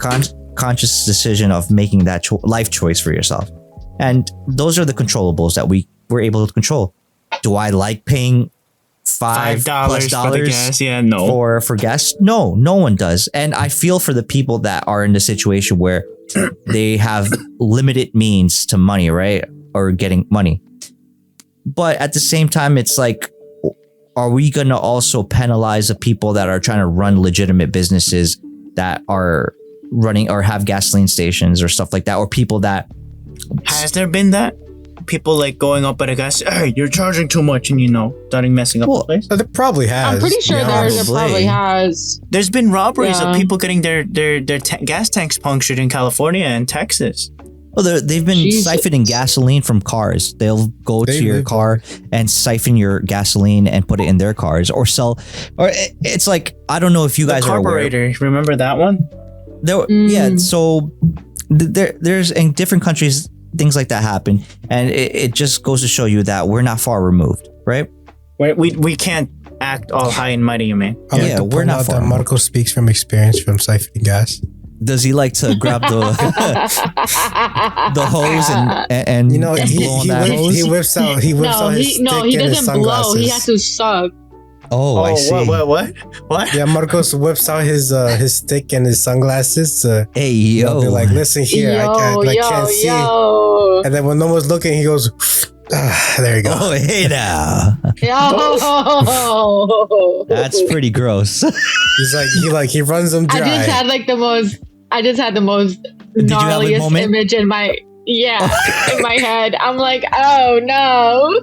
B: conscious decision of making that life choice for yourself, and those are the controllables that we're able to control. Do I like paying $5
E: $5
B: plus
E: for the gas? Yeah, no.
B: for gas? No one does. And I feel for the people that are in the situation where they have limited means to money, right? Or getting money. But at the same time, it's like, are we going to also penalize the people that are trying to run legitimate businesses that are running or have gasoline stations or stuff like that, or people that
E: Has there been that? People like going up at a gas, hey, you're charging too much, and starting messing up
B: Well,
E: the place.
D: But it probably has.
A: I'm pretty sure
D: to be
A: there
D: honest.
A: probably has.
E: There's been robberies
A: Yeah.
E: of people getting their gas tanks punctured in California and Texas.
B: well, they've been
A: Jesus.
B: siphoning gasoline from cars. They'll go
D: They
B: to your
D: live
B: car and siphon your gasoline and put it in their cars, or it's like, I don't know if you guys
E: The
B: are aware.
E: carburetor, remember that one?
B: Yeah, so there's in different countries things like that happen, and it just goes to show you that we're not far removed, right?
E: Where we can't act all high and mighty, man.
D: I like
B: Yeah,
D: to
B: we're
D: point
B: not
D: out
B: far
D: that
B: wrong.
D: Marco speaks from experience from siphoning gas.
B: Does he like to grab the the hose and
D: You know,
B: and blow on that hose?
D: he whips out his stick
A: he
D: and his
A: doesn't blow.
D: sunglasses.
A: He has to suck.
B: Oh, I see.
E: What?
D: Yeah, Marcos whips out his stick and his sunglasses.
B: Hey
D: You know,
B: yo,
D: they're like, listen here, I can't see.
A: Yo.
D: And then when no one's looking, he goes, there you go.
B: oh hey now,
A: Yo.
B: that's pretty gross.
D: He runs them dry.
A: I just had the most
B: Did you have a
A: gnarliest
B: moment?
A: image in my in my head. I'm like, oh no.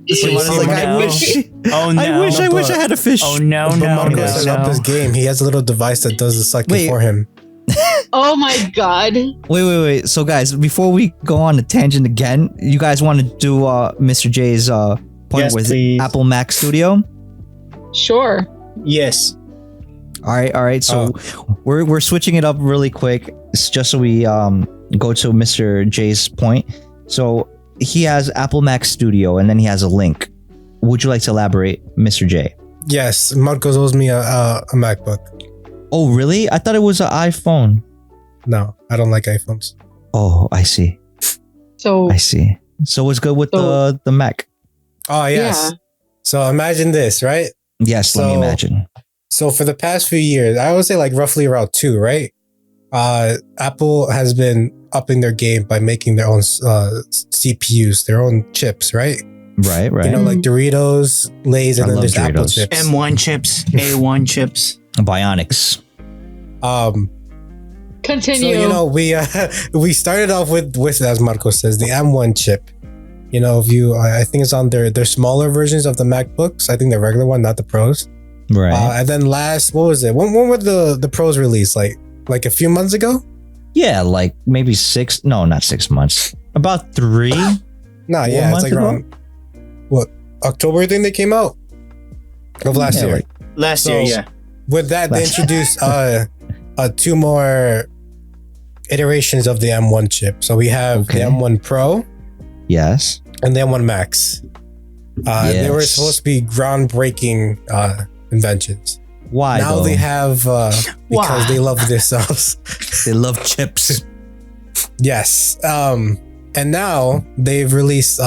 B: Xiomara's like, I
E: no.
B: wish,
E: Oh no!
B: I wish I had a fish.
E: Oh no!
D: But
E: No!
D: Marco
E: No!
D: set up his game. He has a little device that does the sucking
B: Wait.
D: for him.
A: Oh my god.
B: Wait. So guys, before we go on a tangent again, you guys want to do Mr. J's point
E: Yes,
B: with
E: please.
B: Apple Mac Studio?
A: Sure.
E: Yes.
B: All right. So we're switching it up really quick, just so we go to Mr. J's point. So he has Apple Mac Studio, and then he has a link. Would you like to elaborate, Mr. J?
D: Yes, Marcos owes me a MacBook.
B: Oh, really? I thought it was an iPhone.
D: No, I don't like iPhones.
B: Oh, I see.
A: So
B: I see. So what's good with the Mac?
D: Oh, yes.
A: yeah.
D: So imagine this, right?
B: Yes, let me
D: So-
B: imagine.
D: So for the past few years, I would say like roughly around 2, right? Apple has been upping their game by making their own CPUs, their own chips, right?
B: Right.
D: You know, like Doritos, Lay's, and
B: I
D: then
B: love
D: there's Apple
B: Doritos.
D: chips.
E: M1 chips, A1 chips.
B: Bionics.
A: Continue.
D: So you know, we started off with as Marco says, the M1 chip. You know, I think it's on their smaller versions of the MacBooks. I think the regular one, not the Pros.
B: Right.
D: And then what was it? When were the Pros released? Like a few months ago?
B: Yeah, like maybe not 6 months. About 3.
D: No,
B: 4
D: yeah, it's
B: months
D: like
B: ago?
D: around October. I think they came out of last
B: Yeah,
D: year.
B: like-
E: Last
D: So-
E: year, yeah.
D: With that, they
B: Last-
D: introduced 2 more iterations of the M1 chip. So we have
B: Okay.
D: the M1 Pro
B: Yes.
D: and the M1 Max. They were
B: Yes.
D: supposed to be groundbreaking inventions.
B: Why?
D: Now
B: though?
D: they have because
E: Why?
D: they love themselves.
B: They love chips.
D: Yes. And now they've released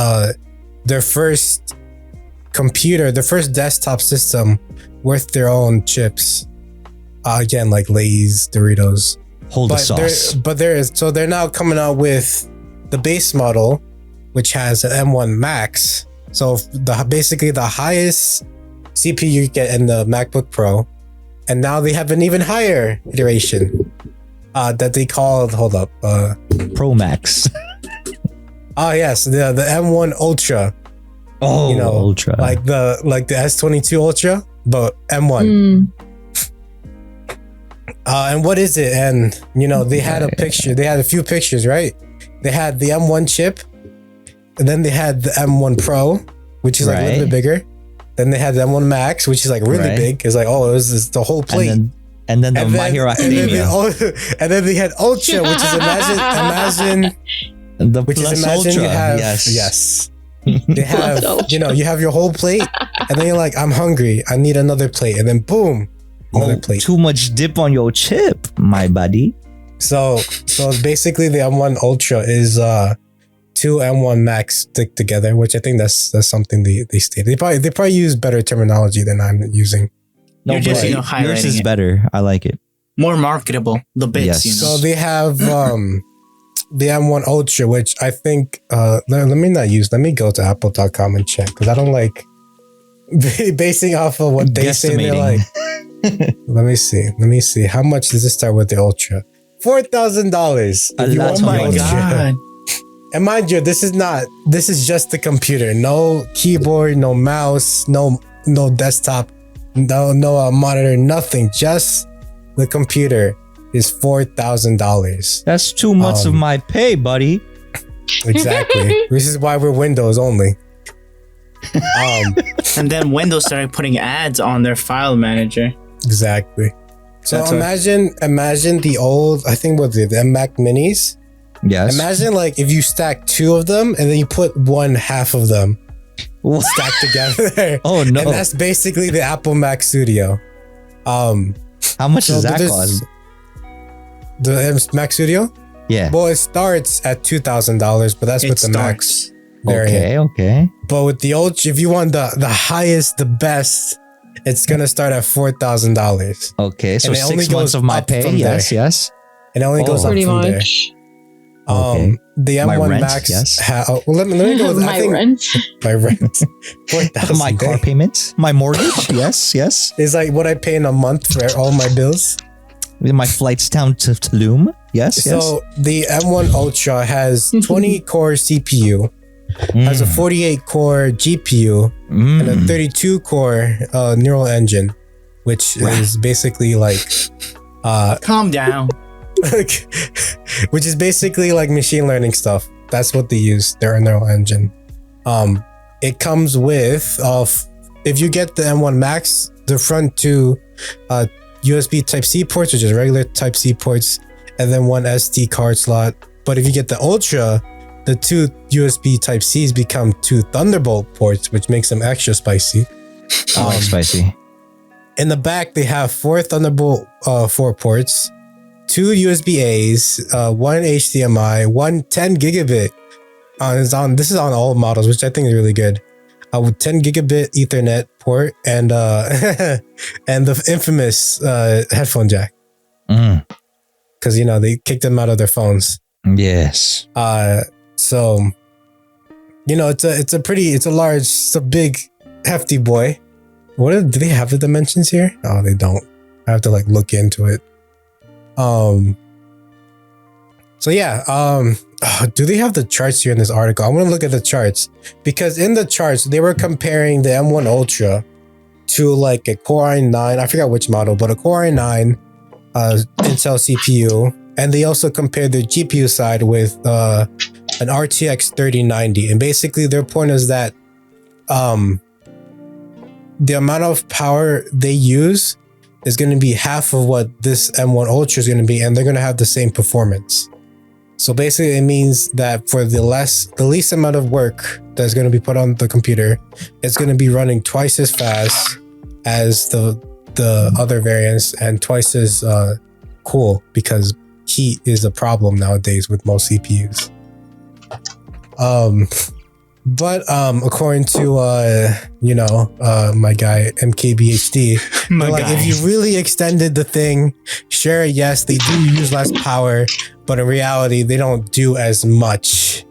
D: their first computer, their first desktop system with their own chips. Again, like Lay's, Doritos.
B: Hold the sauce.
D: They're now coming out with the base model, which has an M1 Max. So basically the highest CPU you get in the MacBook Pro, and now they have an even higher iteration that they called
B: Pro Max.
D: yes, the M1 Ultra,
B: Oh,
D: You know,
B: Ultra.
D: like the S22 Ultra, but M1.
A: Mm.
D: And what is it? And you know, they had a picture. They had a few pictures, right? They had the M1 chip, and then they had the M1 Pro, which is like a little
B: Right.
D: bit bigger. Then they had the M1 Max, which is like really
B: Right.
D: big. It's like, oh, it was the whole plate.
B: and then the My Hero Academia.
D: And then they had Ultra, which is imagine
B: The
D: which
B: Plus
D: is imagine
B: Ultra.
D: you have
B: yes.
D: they have you have your whole plate, and then you're like, I'm hungry, I need another plate, and then boom, another plate.
B: Too much dip on your chip, my buddy.
D: So basically, the M1 Ultra is 2 M1 Max stick together, which I think that's something they stated. They probably use better terminology than I'm using.
B: No,
E: You're just,
B: but
E: highlighting
B: yours is
E: it.
B: better. I like it.
E: More marketable. The bits,
B: Yes.
E: you know.
D: So they have the M1 Ultra, which I think let me go to apple.com and check, because I don't like basing off of what they say they're like. Let me see. How much does it start with the Ultra? $4,000.
B: A
D: If you
B: lot
D: want
B: of
D: my
B: money.
D: Ultra.
E: God.
D: And mind you, this is just the computer. No keyboard, no mouse, no desktop, no monitor, nothing. Just the computer is $4,000.
B: That's 2 months of my pay, buddy.
D: Exactly. This is why we're Windows only.
E: And then Windows started putting ads on their file manager.
D: Exactly. So
E: That's
D: imagine the old, I think what the Mac Minis.
B: Yes.
D: Imagine like if you stack 2 of them and then you put one half of them
B: What?
D: stacked together.
B: Oh no!
D: And that's basically the Apple Mac Studio.
B: How much does that cost?
D: The Mac Studio?
B: Yeah.
D: Well, it starts at $2,000, but that's with the Max variant.
B: Okay.
D: But with the Ultra, if you want the highest, the best, it's gonna start at $4,000.
B: Okay, so
D: And it only
B: 6 months
D: goes
B: of my
D: up
B: pay.
D: from
B: Yes,
D: there.
B: yes.
D: It only goes up
A: Pretty
D: from there.
A: much.
B: Okay.
D: The
B: My
D: M1
B: rent,
D: Max.
B: yes.
D: Let me go with
A: My rent.
D: My rent. 4,000
B: My car payments, my mortgage. Yes, yes.
D: is like what I pay in a month for all my bills.
B: My flights down to Tulum. Yes, yes.
D: So the M1 Ultra has 20 core CPU, has a 48 core GPU, and a 32 core neural engine, which is basically like
E: Calm down.
D: which is basically like machine learning stuff. That's what they use, their neural engine. It comes with if you get the M1 Max, the front two USB Type-C ports, which is regular Type-C ports, and then one SD card slot. But if you get the Ultra, the two USB Type-Cs become two Thunderbolt ports, which makes them extra spicy.
B: I like spicy.
D: In the back, they have four Thunderbolt 4 ports, two USB A's, one HDMI, one 10 gigabit. This is on all models, which I think is really good. With 10 gigabit Ethernet port and and the infamous headphone jack, because they kicked them out of their phones.
B: Yes.
D: So it's a big hefty boy. Do they have the dimensions here? Oh, they don't. I have to look into it. So yeah, do they have the charts here in this article? I want to look at the charts, because in the charts they were comparing the M1 Ultra to a Core i9. I forgot which model, but a Core i9 Intel CPU, and they also compared their GPU side with an RTX 3090. And basically, their point is that the amount of power they use is going to be half of what this M1 Ultra is going to be, and they're going to have the same performance. So basically, it means that for the least amount of work that's going to be put on the computer, it's going to be running twice as fast as the other variants, and twice as cool, because heat is a problem nowadays with most CPUs. But according to my guy MKBHD, if you really extended the thing, sure, yes, they do use less power, but in reality, they don't do as much.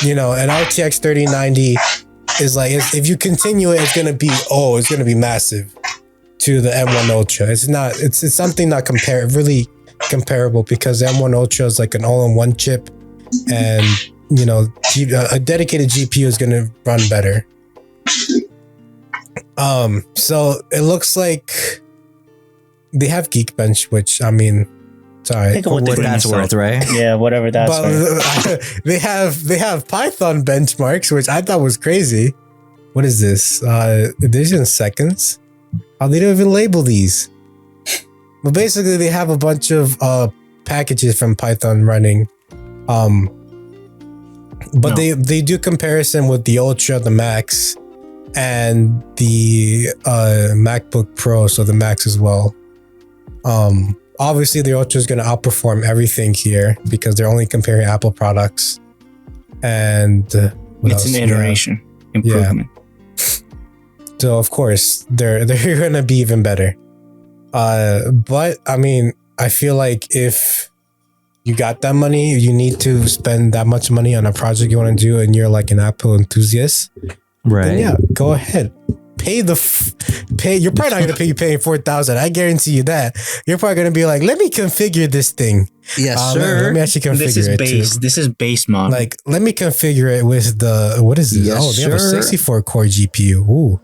D: An RTX 3090 is if you continue it, it's gonna be massive to the M1 Ultra. It's something not really comparable, because the M1 Ultra is an all-in-one chip, and a dedicated GPU is going to run better. So it looks like they have Geekbench, which, I mean, sorry,
E: What
B: that's worth, right?
E: Yeah, whatever that's worth.
D: they have Python benchmarks, which I thought was crazy. What is this? These in seconds? How they don't even label these? But basically, they have a bunch of packages from Python running. But they do comparison with the Ultra, the Max, and the MacBook Pro, so the Max as well. Obviously, the Ultra is going to outperform everything here, because they're only comparing Apple products. And
E: it's an iteration improvement.
D: Yeah. So of course they're going to be even better. But I mean, I feel like if you got that money, you need to spend that much money on a project you want to do, and you're an Apple enthusiast,
B: Right.
D: then yeah, go ahead. Pay. You're probably not going to be paying $4,000. I guarantee you that. You're probably going to be let me configure this thing.
B: Yes, sir.
D: Let me actually configure
E: This is
D: it
E: base.
D: too.
E: This is base model.
D: Let me configure it with what is this?
B: Yes,
D: They have a
B: sir.
D: 64 core GPU. Ooh.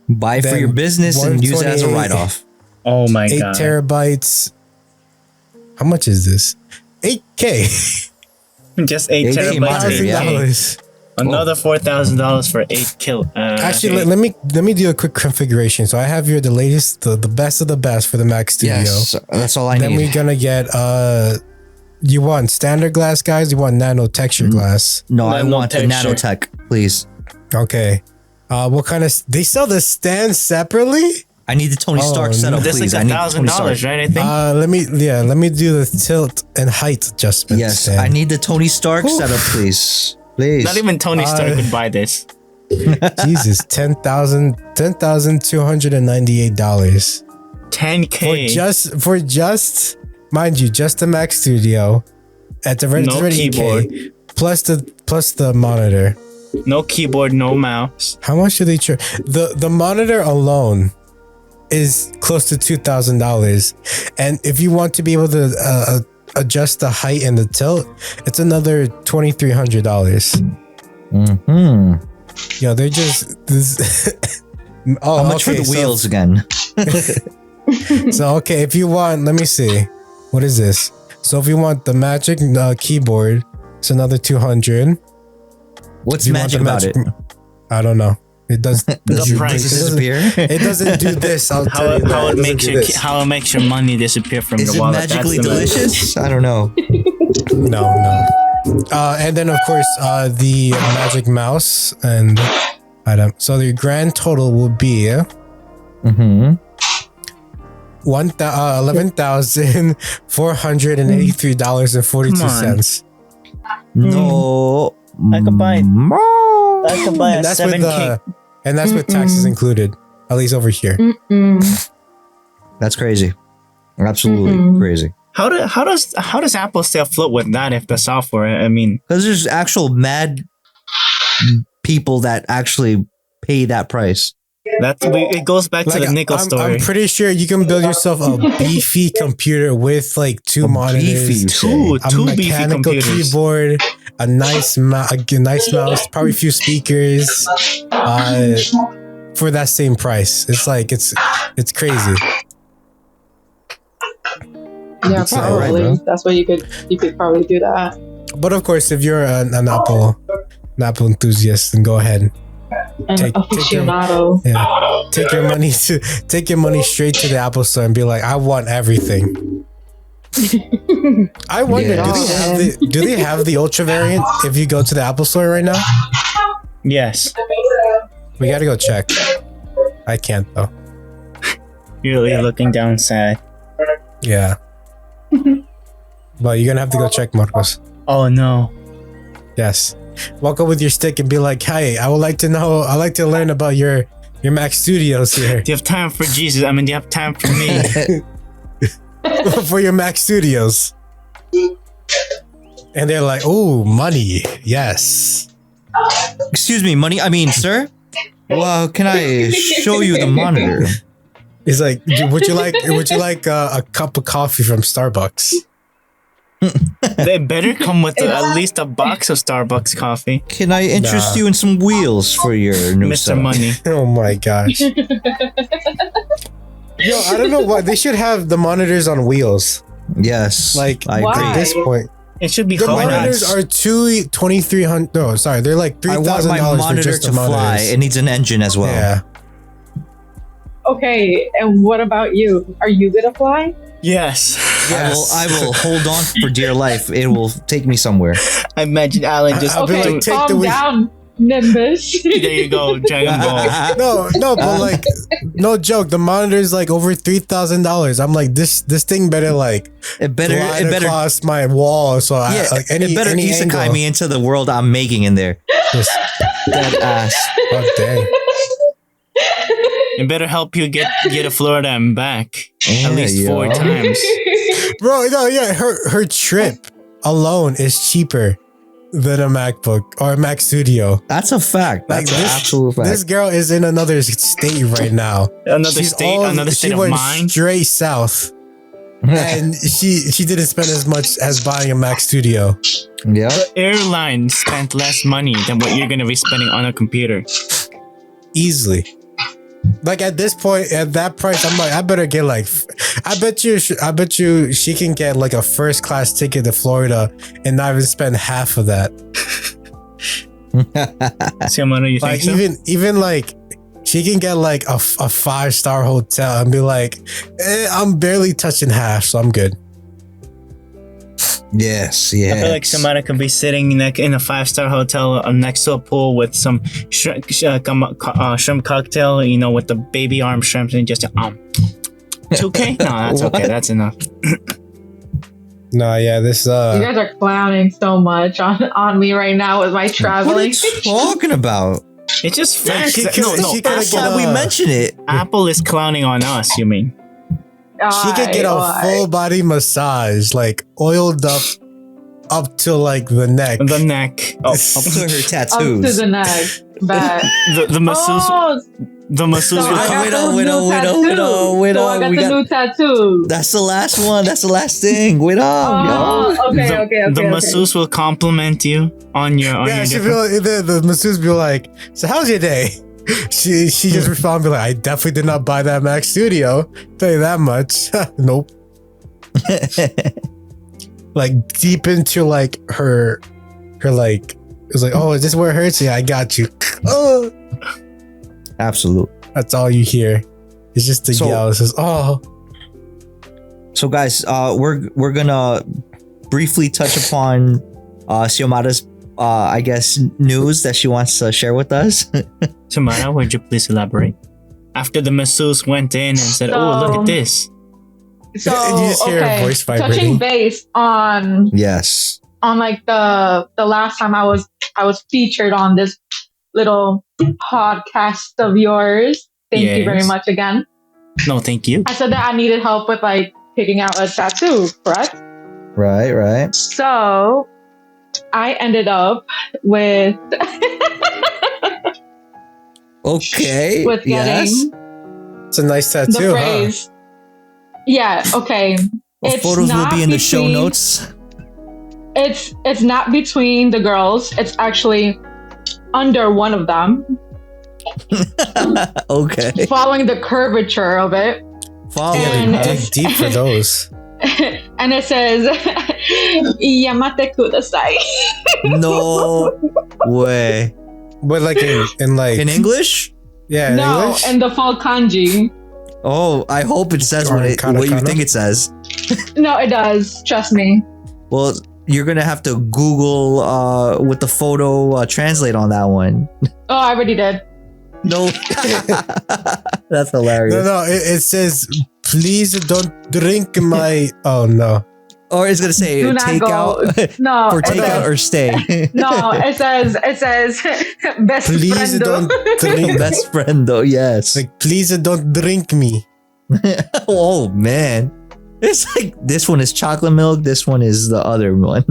B: Buy for
D: Then
B: your business and use it as a
D: 128
B: write-off.
E: oh my
D: 8
E: god.
D: terabytes. How much is this? $8K.
E: Just 8
B: Yeah,
E: terabytes.
B: monster, yeah.
D: $8,000.
E: Another $4,000 for 8 kill.
D: Actually, let me do a quick configuration. So I have here the latest, the best of the best for the Mac Studio.
B: Yes, that's all I
D: Then
B: need.
D: we're gonna get you want standard glass, guys? You want nano texture glass?
B: No, I
E: Nano
B: want a
E: texture.
B: nanotech, please.
D: Okay. What kind of? They sell the stand separately.
B: I need the Tony Stark
D: Oh,
B: setup,
E: That's
B: please.
E: like
B: I need the Tony Stark.
E: $1,000, right? I think.
D: Let me do the tilt and height adjustment.
B: Yes,
D: stand.
B: I need the Tony Stark setup, please. Please.
E: Not even Tony Stark would buy this.
D: Jesus, $10,298
E: $10K.
D: for just mind you, just the Mac Studio at the
E: No
D: already
E: keyboard.
D: 8K plus the monitor.
E: No keyboard, no mouse.
D: How much do they charge? The monitor alone is close to $2,000, and if you want to be able to adjust the height and the tilt, it's another $2,300. Yo, they're just this. Oh,
B: How much for the wheels again?
D: So okay, if you want, let me see, what is this? So if you want the Magic keyboard, it's another 200.
B: What's
D: If you want the
B: magic about it?
D: I don't know. It does.
B: Does it
E: price.
B: disappear?
D: It doesn't do this. I'll
E: How,
D: tell you that.
E: how, it
D: doesn't
E: makes
D: do
E: your,
D: this.
E: how it makes your money disappear from
B: Is
E: your
B: it
E: wallet.
B: magically
E: That's the matter.
B: delicious? I don't know.
D: No. And then of course the Magic Mouse and item. So the grand total will be $11,483.42.
B: No.
E: I could buy-
B: more.
E: I could buy a
D: And that's with
E: 7K.
D: and that's with taxes included. At least over here.
B: That's crazy. Absolutely crazy.
E: How does Apple stay afloat with that if the software? I mean,
B: Because there's actual mad people that actually pay that price.
E: it goes back to the nickel story.
D: I'm pretty sure you can build yourself a beefy computer with like two
B: A
D: monitors,
B: beefy, you say?
D: a
E: two beefy
D: mechanical
E: computers.
D: keyboard, a nice mouse, probably a few speakers, for that same price. It's like it's crazy.
A: Yeah,
D: It's all right,
A: probably.
D: bro.
A: That's why you could probably do that.
D: But of course, if you're an Apple enthusiast, then go ahead.
A: And
D: Take your-
A: aficionado.
D: Yeah, take your money straight to the Apple Store and be like, I want everything. I wonder,
B: Yeah.
D: do they have the Ultra variant if you go to the Apple Store right now?
E: Yes,
D: We gotta go check. I can't though.
E: you're looking down sad.
D: Yeah. But you're gonna have to go check, Marcos.
E: Oh no.
D: Yes. Walk up with your stick and be like, "Hey, I'd like to learn about your Mac Studios here
E: Do you have time for Jesus? I mean, do you have time for me?
D: for your Mac Studios." And they're like, "Oh, money, yes."
B: Excuse me, money. I mean, sir. Well, can I show you the monitor?
D: He's like, "Would you like a cup of coffee from Starbucks?"
E: They better come with at least a box of Starbucks coffee,
B: Can I interest
D: Nah.
B: you in some wheels for your new
E: Mr.
B: setup?
E: Money.
D: Oh my gosh. Yo, I don't know why they should have the monitors on wheels.
B: Yes,
D: Like
B: I
A: Why?
B: agree.
D: at this point,
E: It should be
D: the
E: hard.
D: monitors are $2,300. No, sorry, they're like
B: I want my
D: $3,000 for
B: monitor
D: just
B: to
D: the
B: fly.
D: monitors.
B: It needs an engine as well.
D: Yeah.
A: Okay, and what about you? Are you gonna fly?
E: Yes.
B: I will hold on for dear life. It will take me somewhere.
E: I imagine Alan just.
D: I'll be
A: Okay,
D: like, take
A: calm
D: the wheel.
A: down, Nimbus.
E: There you go, Dragon Ball.
D: No, but like, no joke. The monitor is like over $3,000. I'm like, this thing better like
B: It
D: glide
B: better
D: across my wall. So
B: yeah,
D: I like any
B: it better
D: any
B: isekai
D: angle.
B: me into the world I'm making in there.
D: Just,
B: That ass.
D: oh dang.
E: It better help you get to Florida and back
B: Yeah,
E: at least
B: yo.
E: 4 times.
D: Bro, no, yeah, her trip alone is cheaper than a MacBook or a Mac Studio.
B: That's a fact.
D: Like
B: That's an absolute fact.
D: this girl is in another state right now.
E: Another state
D: She
E: of
D: went
E: mind.
D: straight south, and she didn't spend as much as buying a Mac Studio.
B: Yeah.
E: Airline spent less money than what you're gonna be spending on a computer.
D: Easily. Like at this point, at that price, I'm like, I better get like, I bet you she can get like a first class ticket to Florida and not even spend half of that.
E: Xiomara, you think
D: Like
E: so?
D: even like she can get like a 5-star hotel and be like, I'm barely touching half, so I'm good.
B: Yes,
E: I
B: yes.
E: feel like Xiomara could be sitting in a 5-star hotel next to a pool with some shrimp cocktail, with the baby arm shrimps, and just 2K? No, that's okay.
B: What?
E: That's enough.
D: No, yeah, this
A: You guys are clowning so much on me right now with my
B: What are
A: traveling.
B: you talking about?
E: It's just facts.
D: she
E: No,
D: could-
E: no.
D: she could
B: That's
D: get
B: why we
D: a-
B: mention it.
E: Apple is clowning on us. You mean?
D: She could get a full body massage, like oiled up to like the neck.
E: The neck. Oh,
B: Up to her
A: Up to
B: tattoos.
A: the neck. But
E: the masseuse.
A: oh,
E: The masseuse.
A: so
E: will
A: I
E: come-
A: got
B: wait
A: the
B: on,
A: new
B: wait on,
A: tattoo.
B: wait on, wait
A: So I
B: on.
A: got
B: We
A: the
B: got-
A: new tattoo.
B: That's the last one. That's the last thing. Wait on.
A: Oh, okay,
E: the,
A: okay.
E: The masseuse will compliment you on your.
D: Yeah,
E: your
D: she
E: different-
D: feel the masseuse be like, "So how's your day?" She just respond be like, "I definitely did not buy that Mac Studio. Tell you that much." Nope. Like deep into like her like it was like, "Oh, is this where it hurts?" Yeah, I got you. Oh,
B: Absolute.
D: that's all you hear. It's just the
B: So-
D: yell. It says, "Oh."
B: So, guys, we're gonna briefly touch upon Xiomara's, I guess, news that she wants to share with us.
E: Xiomara, would you please elaborate? After the masseuse went in and said, "Oh, look
A: So-
E: at this."
A: So
D: You just hear her
A: okay,
D: voice vibrating.
A: touching base on
B: Yes.
A: like the last time I was featured on this little podcast of yours. Thank you very
E: Yes.
A: much again.
E: No, thank you.
A: I said that I needed help with like picking out a tattoo, correct?
B: Right. Right.
A: So I ended up with
B: Okay.
A: with getting
B: Yes.
D: It's a nice
A: the
D: tattoo, huh?
A: phrase. Yeah, okay.
B: Well,
A: It's
B: photos will
A: not
B: be in the show
A: between-
B: notes.
A: It's not between the girls. It's actually under one of them,
B: Okay.
A: following the curvature of it.
B: Follow
A: And-
B: me.
D: Dig deep for those.
A: And it says Yamate kudasai.
B: No way.
D: But like in like
B: In English?
D: yeah, in
A: No,
D: English?
A: and the full kanji.
B: Oh, I hope it says
D: Or
B: what you
D: katakana?
B: think it says.
A: No, it does. Trust me.
B: Well, you're gonna have to Google with the photo translate on that one.
A: Oh, I already did.
B: No, that's hilarious.
D: No, it says, "Please don't drink my." Oh no!
B: Or it's gonna say
A: Do not
B: take
A: go.
B: out
A: No,
B: for
A: it
B: take out
A: says,
B: or stay.
A: no, it says best
D: Please
A: friend.
D: don't drink.
B: Best friend though, yes.
D: Like, please don't drink me.
B: Oh man, it's like this one is chocolate milk. This one is the other one.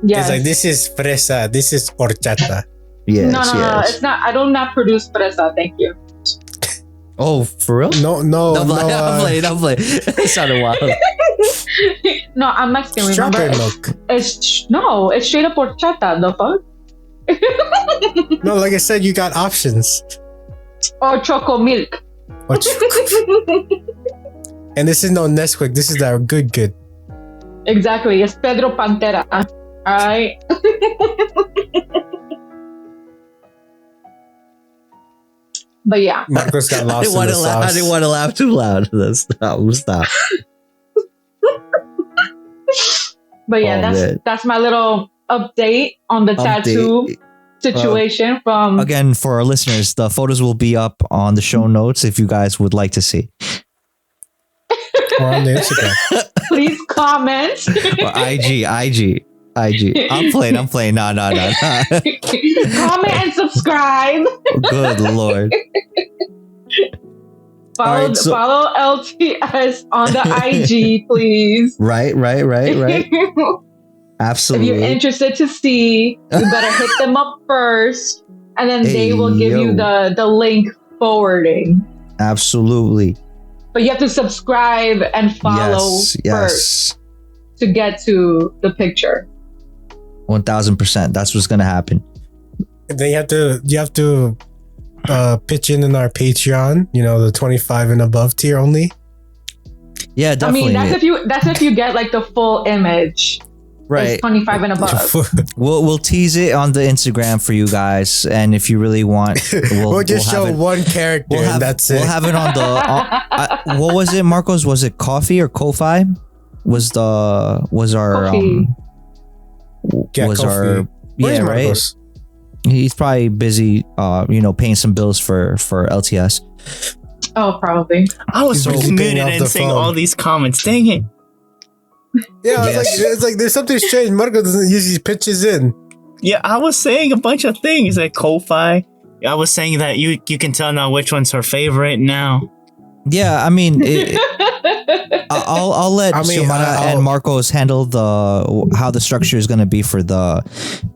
A: Yes.
D: It's like, this is fresa. This is horchata.
B: Yes,
A: no,
B: yes.
A: it's not. I do not produce fresa. Thank you.
B: Oh, for real?
D: No,
B: I'm playing. It sounded wild.
A: No, I'm Mexican. Remember?
D: strawberry milk.
A: It's straight up horchata. The fuck?
D: No, like I said, you got options.
A: Or choco milk.
D: What and this is no Nesquik. This is our good.
A: Exactly. It's Pedro Pantera. Alright. But yeah.
D: Marcos got
B: I
D: lost
B: didn't
D: in the
B: I
D: sauce.
B: didn't want to laugh too loud. Stop.
A: But yeah,
B: Oh,
A: that's
B: man.
A: that's my little update on the tattoo situation from
B: Again, for our listeners, the photos will be up on the show notes if you guys would like to see.
D: Or on the Instagram.
A: please comment.
B: Or IG. I'm playing. No.
A: Comment and subscribe.
B: Good Lord.
A: Follow,
B: Alright, so-
A: follow LTS on the IG, please.
B: Right.
A: If
B: Absolutely.
A: you're interested to see, you better hit them up first, and then they will give you the link forwarding.
B: Absolutely.
A: But you have to subscribe and follow first to get to the picture.
B: 1000%. That's what's gonna happen.
D: And then you have to pitch in our Patreon. You know, the 25 and above tier only.
B: Yeah, definitely.
A: I mean, that's if you get like the full image.
B: right.
A: It's 25 and above.
B: We'll tease it on the Instagram for you guys, and if you really want,
D: We'll just
B: have
D: show
B: it.
D: one character and that's it.
B: We'll have it on the. What was it, Marcos? Was it coffee or Ko-Fi? was our
A: Kofi.
D: Yeah,
B: was
D: Kofi.
B: our
D: Where's
B: yeah right.
D: Marcos?
B: He's probably busy, paying some bills for LTS.
A: Oh, probably.
E: I was
D: He's
E: so
D: busy paying
E: muted
D: off
E: and
D: the
E: saying
D: phone.
E: all these comments. Dang it.
D: Yeah,
B: Yes.
D: it's like there's something strange. Marcos doesn't usually pitches in.
E: Yeah, I was saying a bunch of things like Ko-Fi. I was saying that you can tell now which one's her favorite now.
B: Yeah, I mean, I'll let Xiomara
D: I'll-
B: and Marcos handle how the structure is going to be for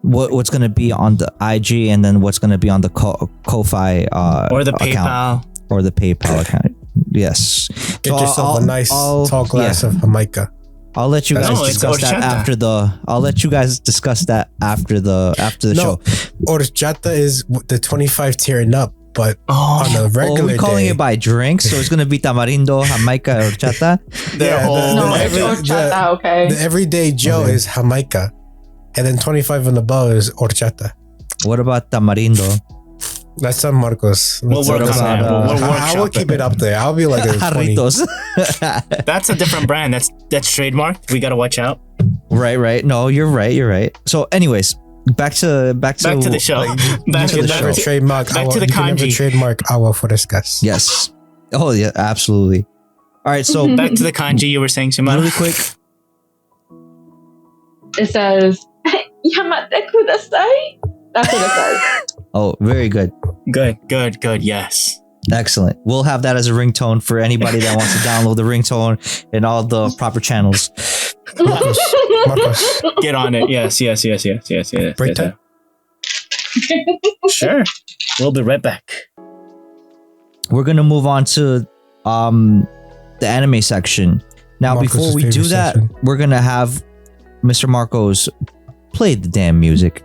B: what's going to be on the IG and then what's going to be on the Ko-Fi
E: Or the
B: account,
E: PayPal.
B: or the PayPal account. Yes.
D: Get
B: So
D: yourself a nice tall glass of Jamaica.
B: I'll let you guys
E: No, it's
B: discuss that
E: horchata.
B: after I'll let you guys discuss that after the show.
D: Horchata is the 25 tier and up, but on a
B: Oh,
D: regular
B: we're calling
D: day,
B: it by drinks, so it's gonna be tamarindo, jamaica, horchata.
E: Their whole
A: No, it's
D: every-
A: horchata, okay.
D: the everyday Joe
B: Okay.
D: is Jamaica, and then 25 and above is horchata.
B: What about tamarindo?
D: That's San Marcos.
E: We'll
D: That's
E: work on
B: about,
E: that. We'll
D: I will
E: workshop
D: keep it up there. I'll be like a 20.
B: Jarritos.
E: That's a different brand. That's trademarked. We gotta watch out.
B: Right. No, you're right. So, anyways, back to
E: Back to the show. Back
B: to the
D: Never
B: show.
D: trademark.
E: Back to the
D: you can never
E: kanji.
D: trademark agua frescas.
B: Yes. Oh yeah, absolutely. All right, so
E: Back to the kanji you were saying, Xiomara.
B: really quick.
A: It says, Yamate kudasai? That's what it says.
B: Oh, very good.
E: Good. Yes.
B: Excellent. We'll have that as a ringtone for anybody that wants to download the ringtone in all the proper channels.
D: Marcos.
E: Get on it. Yes.
D: Break time?
E: Sure. We'll be right back.
B: We're gonna move on to the anime section. Now,
D: Marcos'
B: before we do
D: favorite
B: that,
D: section.
B: we're gonna have Mr. Marcos play the damn music.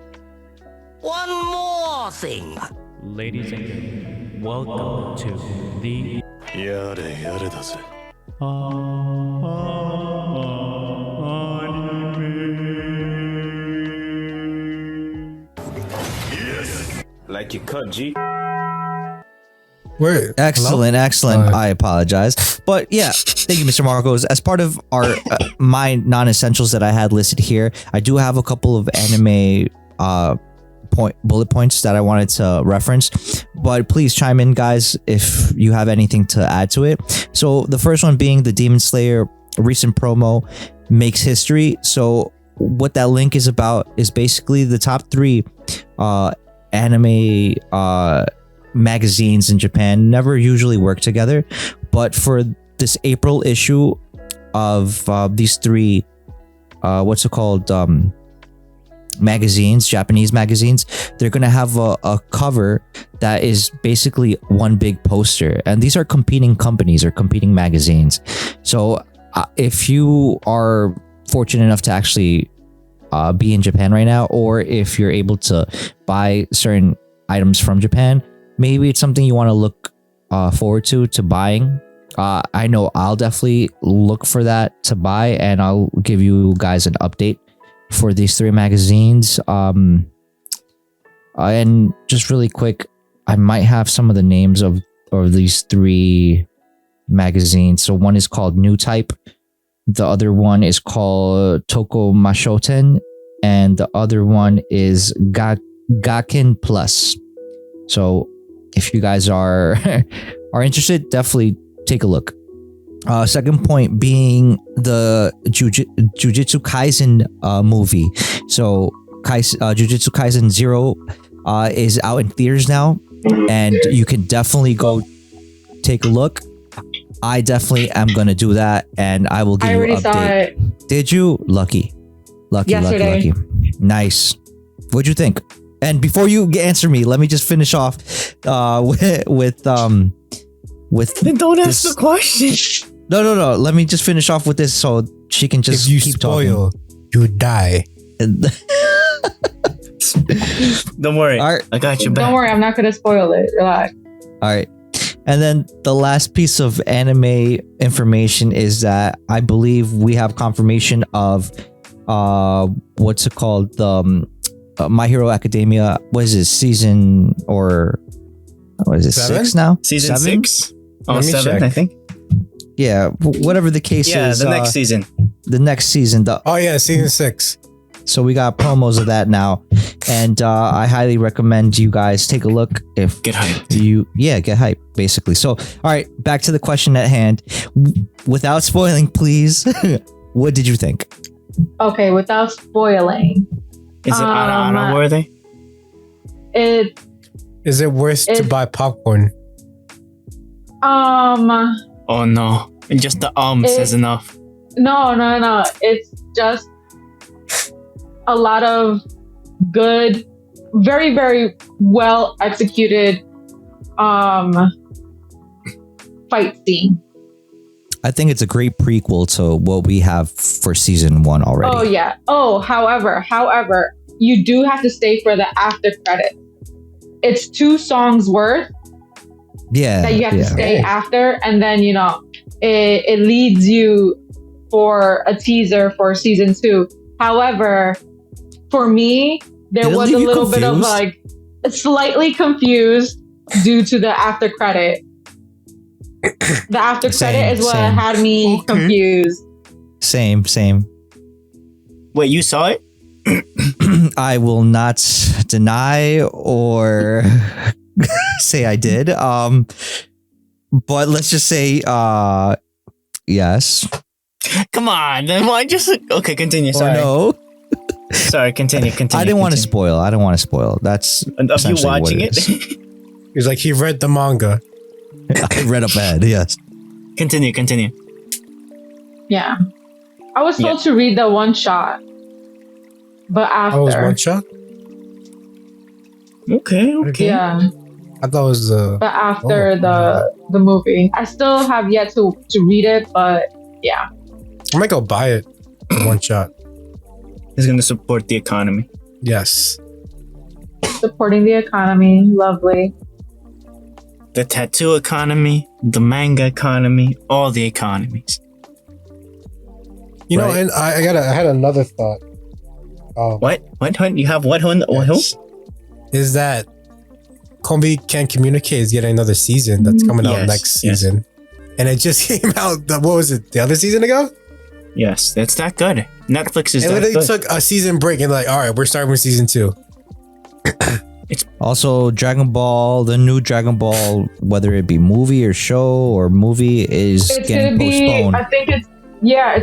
F: One more thing.
G: Ladies and gentlemen, welcome to the
H: やれやれだぜ Like you cut G.
D: Wait.
B: Excellent.
D: Alright.
B: I apologize, but yeah, thank you, Mr. Marcos. As part of our my non-essentials that I had listed here, I do have a couple of anime bullet points that I wanted to reference, but please chime in, guys, if you have anything to add to it. So the first one being the Demon Slayer recent promo makes history. So what that link is about is basically the top 3 anime magazines in Japan never usually work together, but for this April issue of these 3 magazines, Japanese magazines, they're gonna have a cover that is basically one big poster, and these are competing companies or competing magazines. So if you are fortunate enough to actually be in Japan right now, or if you're able to buy certain items from Japan, maybe it's something you want to look forward to buying. I know I'll definitely look for that to buy, and I'll give you guys an update for these 3 magazines. And just really quick, I might have some of the names of these 3 magazines. So one is called New Type, the other one is called Toko Mashoten, and the other one is Gakken Plus. So if you guys are interested, definitely take a look. Second point being the Jujutsu Kaisen movie. So Jujutsu Kaisen 0 is out in theaters now, and you can definitely go take a look. I definitely am gonna do that, and I will give
A: I
B: you
A: already
B: an
A: saw
B: update.
A: it.
B: Did you? Lucky.
A: Yesterday.
B: Nice. What'd you think? And before you answer me, let me just finish off with
E: Then don't ask
B: this-
E: the question.
B: No. Let me just finish off with this so she can just
D: If you
B: keep
D: spoil,
B: talking.
D: you die.
E: Don't worry.
B: All right.
E: I got your back.
A: Don't worry, I'm not going to spoil it. Relax.
B: All right. And then the last piece of anime information is that I believe we have confirmation of what's it called? The My Hero Academia. What is this season, or what is it,
D: 7?
B: 6 now?
E: Season
B: 7?
E: 6? Oh,
D: Let me
E: 7,
D: check.
E: I think.
B: Yeah, whatever the case
E: Yeah,
B: is.
E: the next season.
B: the next season.
D: Oh yeah, season 6.
B: So we got promos of that now, and I highly recommend you guys take a look. If
E: Get hyped.
B: get hype basically. So all right, back to the question at hand. Without spoiling, please. What did you think?
A: Okay, without spoiling,
E: Is it honor worthy?
A: it
D: Is it worth to buy popcorn?
E: Oh no. Just the says enough.
A: no. It's just a lot of good, very, very well executed fight scene.
B: I think it's a great prequel to what we have for season 1 already.
A: Oh yeah. Oh, however, you do have to stay for the after credit. It's 2 songs worth that you have to stay after, and then it leads you for a teaser for season 2. However, for me, there was a little bit of like slightly confused due to the after credit. The after credit is what had me confused.
B: Same.
E: Wait, you saw it?
B: I will not deny or say I did. But let's just say yes.
E: Come on. Then why just okay, continue. Sorry.
B: Or no.
E: Sorry, continue.
B: I didn't want to spoil. That's
E: of you watching it.
D: He's like, he read the manga.
B: I read up ahead, yes.
E: Continue.
A: Yeah. I was told to read the one shot. But after.
D: Oh, it was one shot?
E: Okay.
A: Yeah.
D: I thought it was
A: but after the movie. I still have yet to read it, but yeah.
D: I might go buy it in one shot.
E: It's gonna support the economy.
D: Yes.
A: Supporting the economy. Lovely.
E: The tattoo economy, the manga economy, all the economies.
D: You know, and I had another thought.
E: What? You have what?
D: Yes. Is that Kombi Can Communicate is getting another season that's coming out next season. And it just came out, what was it, the other season ago?
E: Yes, it's that good. Netflix is
D: it
E: that
D: literally
E: good.
D: took a season break and like, all right, we're starting with season 2.
B: Also, Dragon Ball, the new Dragon Ball, whether it be movie or show or movie, is getting postponed.
A: I think it's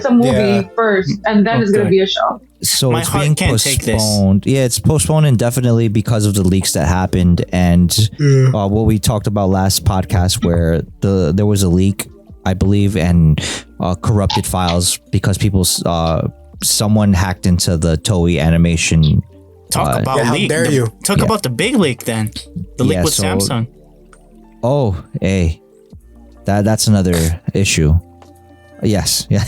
A: a movie first, and then it's going to be a show.
B: So
E: My
B: it's
E: heart
B: being
E: can't take this.
B: postponed. Yeah, it's postponed indefinitely because of the leaks that happened and what we talked about last podcast, where there was a leak, I believe, and corrupted files because someone hacked into the Toei animation.
E: Talk about
D: how
E: leak.
D: dare you?
E: Talk about the big leak then. The leak with Samsung.
B: Oh, hey, that's another issue. Yes, yeah.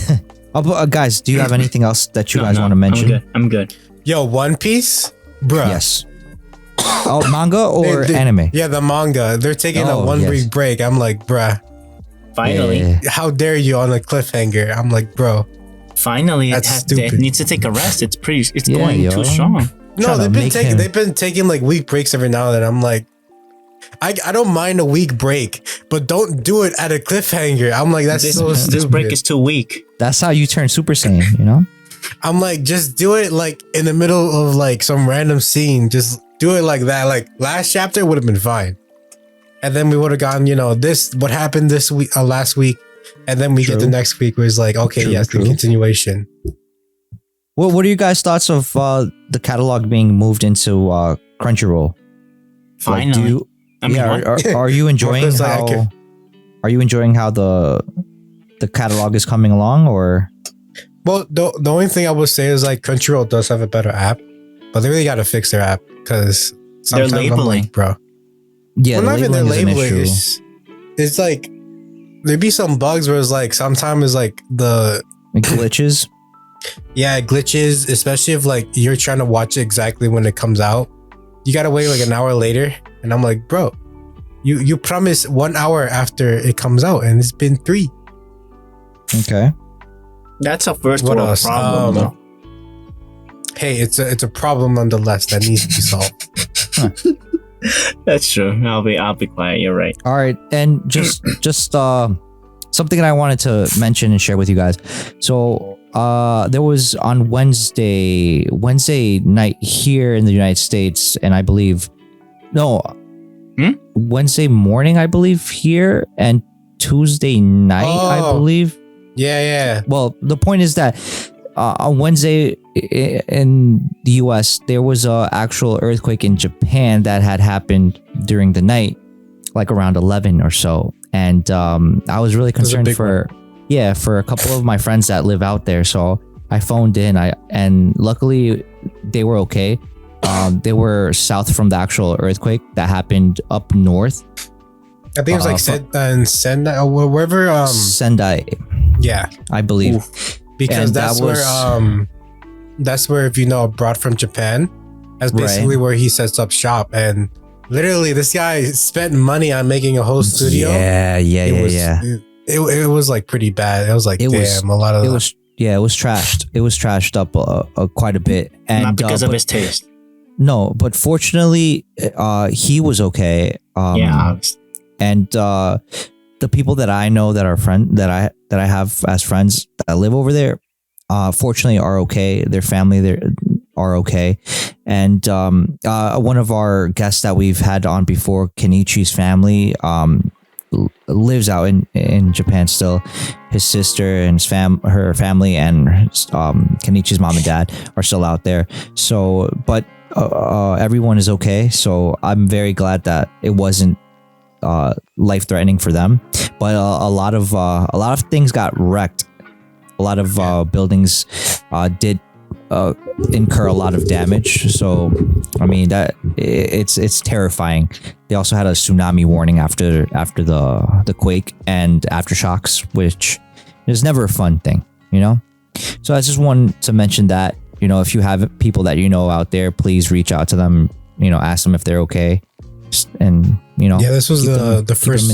B: Guys, do you have anything else that you guys want to mention?
E: I'm good.
D: Yo, One Piece? Bruh.
B: Yes. Oh, manga or anime?
D: Yeah, the manga. They're taking a 1 week break. I'm like, bruh.
E: Finally.
B: Yeah.
D: How dare you on a cliffhanger? I'm like, bro.
E: Finally, it needs to take a rest. It's going too strong.
D: No, they've been taking like week breaks every now and then. I'm like, I don't mind a week break, but don't do it at a cliffhanger. I'm like, that's so stupid.
E: This break is too weak.
B: That's how you turn Super Saiyan, you know?
D: I'm like, just do it like in the middle of like some random scene. Just do it like that. Like last chapter would have been fine. And then we would have gotten, what happened this week, last week. And then we get the next week where it's like, okay, the continuation.
B: Well, what are you guys' thoughts of the catalog being moved into Crunchyroll?
E: Finally.
B: Are you enjoying how? Are you enjoying how the catalog is coming along, or?
D: Well, the only thing I would say is like Crunchyroll does have a better app, but they really got to fix their app because sometimes
E: they're labeling,
D: I'm like, bro.
B: Yeah,
D: well, not even their labeling.
B: An
D: it's like there'd be some bugs where it's like sometimes it's like the
B: glitches.
D: Yeah, glitches, especially if like you're trying to watch it exactly when it comes out. You gotta wait like an hour later, and I'm like, bro, you promised 1 hour after it comes out, and it's been 3.
B: Okay,
E: that's a first world problem. Though.
D: Hey, it's a problem nonetheless that needs to be solved.
E: That's true. I'll be quiet. You're right.
B: All right, and just something that I wanted to mention and share with you guys. So there was on Wednesday night here in the United States, and I believe Wednesday morning, I believe here, and Tuesday night, I believe.
D: Yeah.
B: Well, the point is that on Wednesday in the US, there was a actual earthquake in Japan that had happened during the night, like around 11 or so. And I was really concerned for a couple of my friends that live out there. So I phoned in, and luckily they were okay. They were south from the actual earthquake that happened up north.
D: I think it was like Sendai or wherever.
B: Sendai.
D: Yeah,
B: I believe.
D: Oof. Because that's where if you know abroad from Japan, that's basically where he sets up shop. And literally, this guy spent money on making a whole studio. It was like pretty bad. It was like, it was trashed. It was trashed up quite a bit, and
E: not because of his taste.
B: No, but fortunately, he was okay. And the people that I know that are that I have as friends that live over there, fortunately are okay. Their family are okay. And one of our guests that we've had on before, Kenichi's family, lives out in Japan still. His sister and her family and Kenichi's mom and dad are still out there. So, but everyone is okay. So I'm very glad that it wasn't life-threatening for them, but a lot of things got wrecked. A lot of buildings did incur a lot of damage. So I mean that it's terrifying. They also had a tsunami warning after the quake and aftershocks, which is never a fun thing, you know. So I just wanted to mention that, you know, if you have people that you know out there, please reach out to them. You know, ask them if they're okay. And you know,
D: this was the first.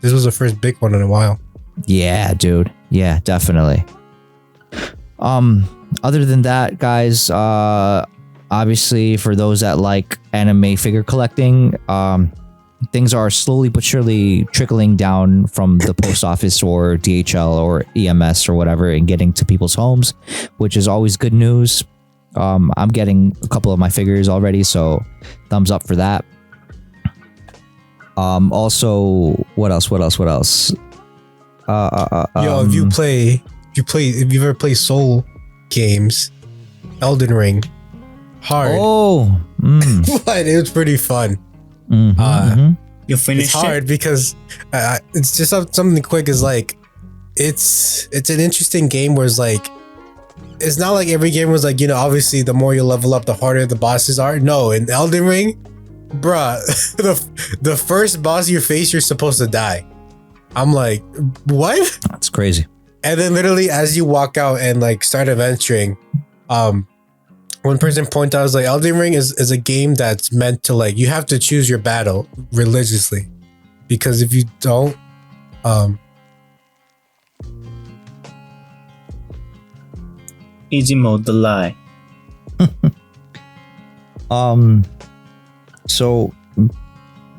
D: This was the first big one in a while.
B: Yeah, dude. Yeah, definitely. Other than that, guys, obviously for those that like anime figure collecting, things are slowly but surely trickling down from the post office or DHL or EMS or whatever and getting to people's homes, which is always good news. I'm getting a couple of my figures already, so thumbs up for that. Also, what else?
D: If you've ever played Soul games, Elden Ring, hard. But it was pretty fun.
E: You finished
D: it's hard because it's just something quick. Is like it's an interesting game where it's like, it's not like every game was like, you know, obviously the more you level up, the harder the bosses are. No, in Elden Ring, bruh, the first boss you face, you're supposed to die. I'm like, what?
B: That's crazy.
D: And then literally as you walk out and like start adventuring, one person pointed out, I was like, Elden Ring is a game that's meant to, like, you have to choose your battle religiously, because if you don't,
E: easy mode, the lie.
B: So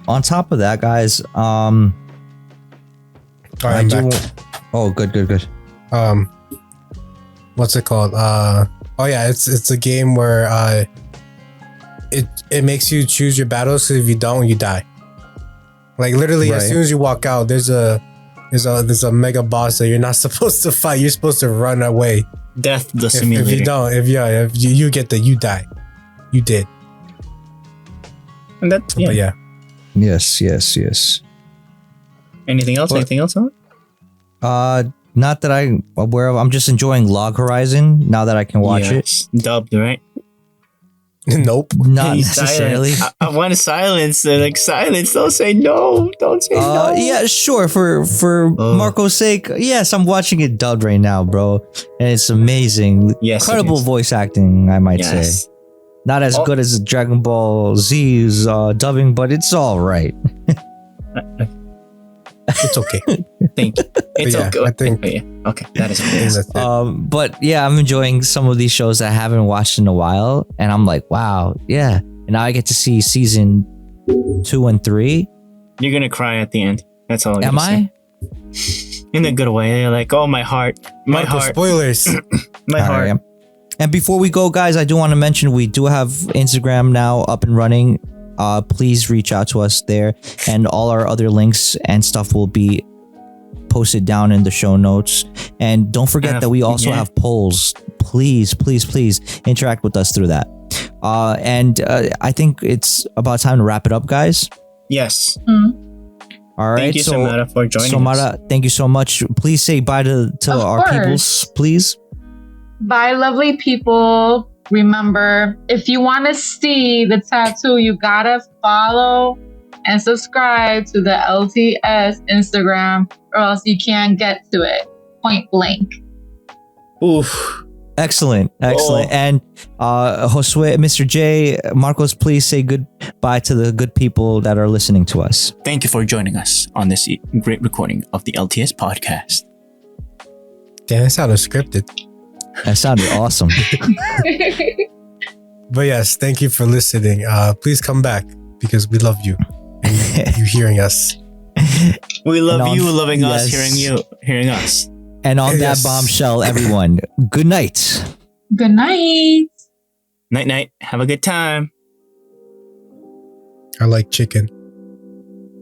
B: on top of that, guys, good.
D: What's it called? It's a game where it makes you choose your battles, so if you don't, you die. Like literally, as soon as you walk out, there's a mega boss that you're not supposed to fight. You're supposed to run away.
E: Death the simulator.
D: If you don't, if you get you die. You did.
E: And that's
D: But yeah.
B: Yes.
E: Anything else? Anything else on it?
B: Not that I'm aware of. I'm just enjoying Log Horizon now that I can watch it.
E: Dubbed, right?
D: Nope.
B: Not necessarily.
E: I want to silence. Like, silence. Don't say no. Don't say no.
B: Yeah, sure. For Marco's sake, yes, I'm watching it dubbed right now, bro. And it's amazing.
E: Yes,
B: incredible voice acting, I might say. Not as good as Dragon Ball Z's dubbing, but it's all right.
D: It's okay.
E: Thank you. It's okay.
D: I think.
E: Okay, that is cool.
B: But yeah, I'm enjoying some of these shows that I haven't watched in a while, and I'm like, wow, yeah. And now I get to see season 2 and 3.
E: You're gonna cry at the end. That's all.
B: Am I?
E: In a good way. Like, oh, my heart. My
D: Marco,
E: heart.
D: spoilers.
E: My heart.
B: Alright. And before we go, guys, I do want to mention we do have Instagram now up and running. Please reach out to us there, and all our other links and stuff will be posted down in the show notes. And don't forget that we also have polls. Please interact with us through that. And I think it's about time to wrap it up, guys.
E: Yes.
B: All right.
E: Thank you, Xiomara, for joining us.
B: Xiomara, thank you so much. Please say bye to our peoples, please.
A: Bye, lovely people. Remember, if you want to see the tattoo, you gotta follow and subscribe to the LTS Instagram, or else you can't get to it. Point blank.
E: Oof.
B: Excellent. And Josue, Mr. J, Marcos, please say goodbye to the good people that are listening to us.
E: Thank you for joining us on this great recording of the LTS podcast.
D: Damn, that sounded scripted.
B: That sounded awesome.
D: But yes, thank you for listening. Please come back because we love you. And you hearing us.
E: We love you loving us,
B: yes.
E: hearing us.
B: And on
D: Yes.
B: that bombshell, everyone, good night.
A: Good night.
E: Night, night. Have a good time.
D: I like chicken.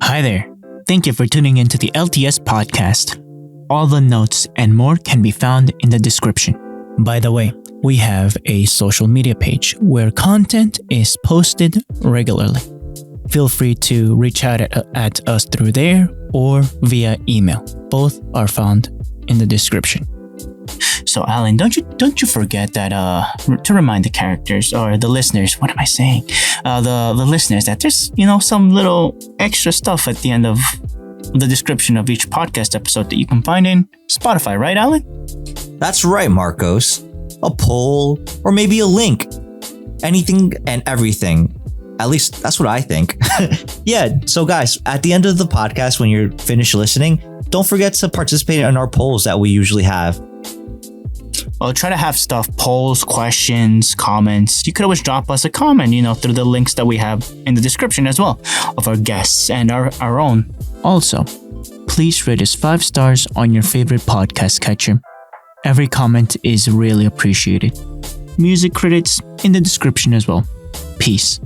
E: Hi there. Thank you for tuning into the LTS podcast. All the notes and more can be found in the description. By the way, we have a social media page where content is posted regularly. Feel free to reach out at us through there or via email. Both are found in the description. So Alan, don't you forget that to remind the characters or the listeners, what am I saying? The listeners that there's some little extra stuff at the end of the description of each podcast episode that you can find in Spotify, right, Alan?
B: That's right, Marcos. A poll or maybe a link. Anything and everything. At least that's what I think. Yeah, so guys, at the end of the podcast, when you're finished listening, don't forget to participate in our polls that we usually have.
E: Well, try to have stuff, polls, questions, comments. You could always drop us a comment, through the links that we have in the description as well of our guests and our own. Also, please rate us 5 stars on your favorite podcast catcher. Every comment is really appreciated. Music credits in the description as well. Peace.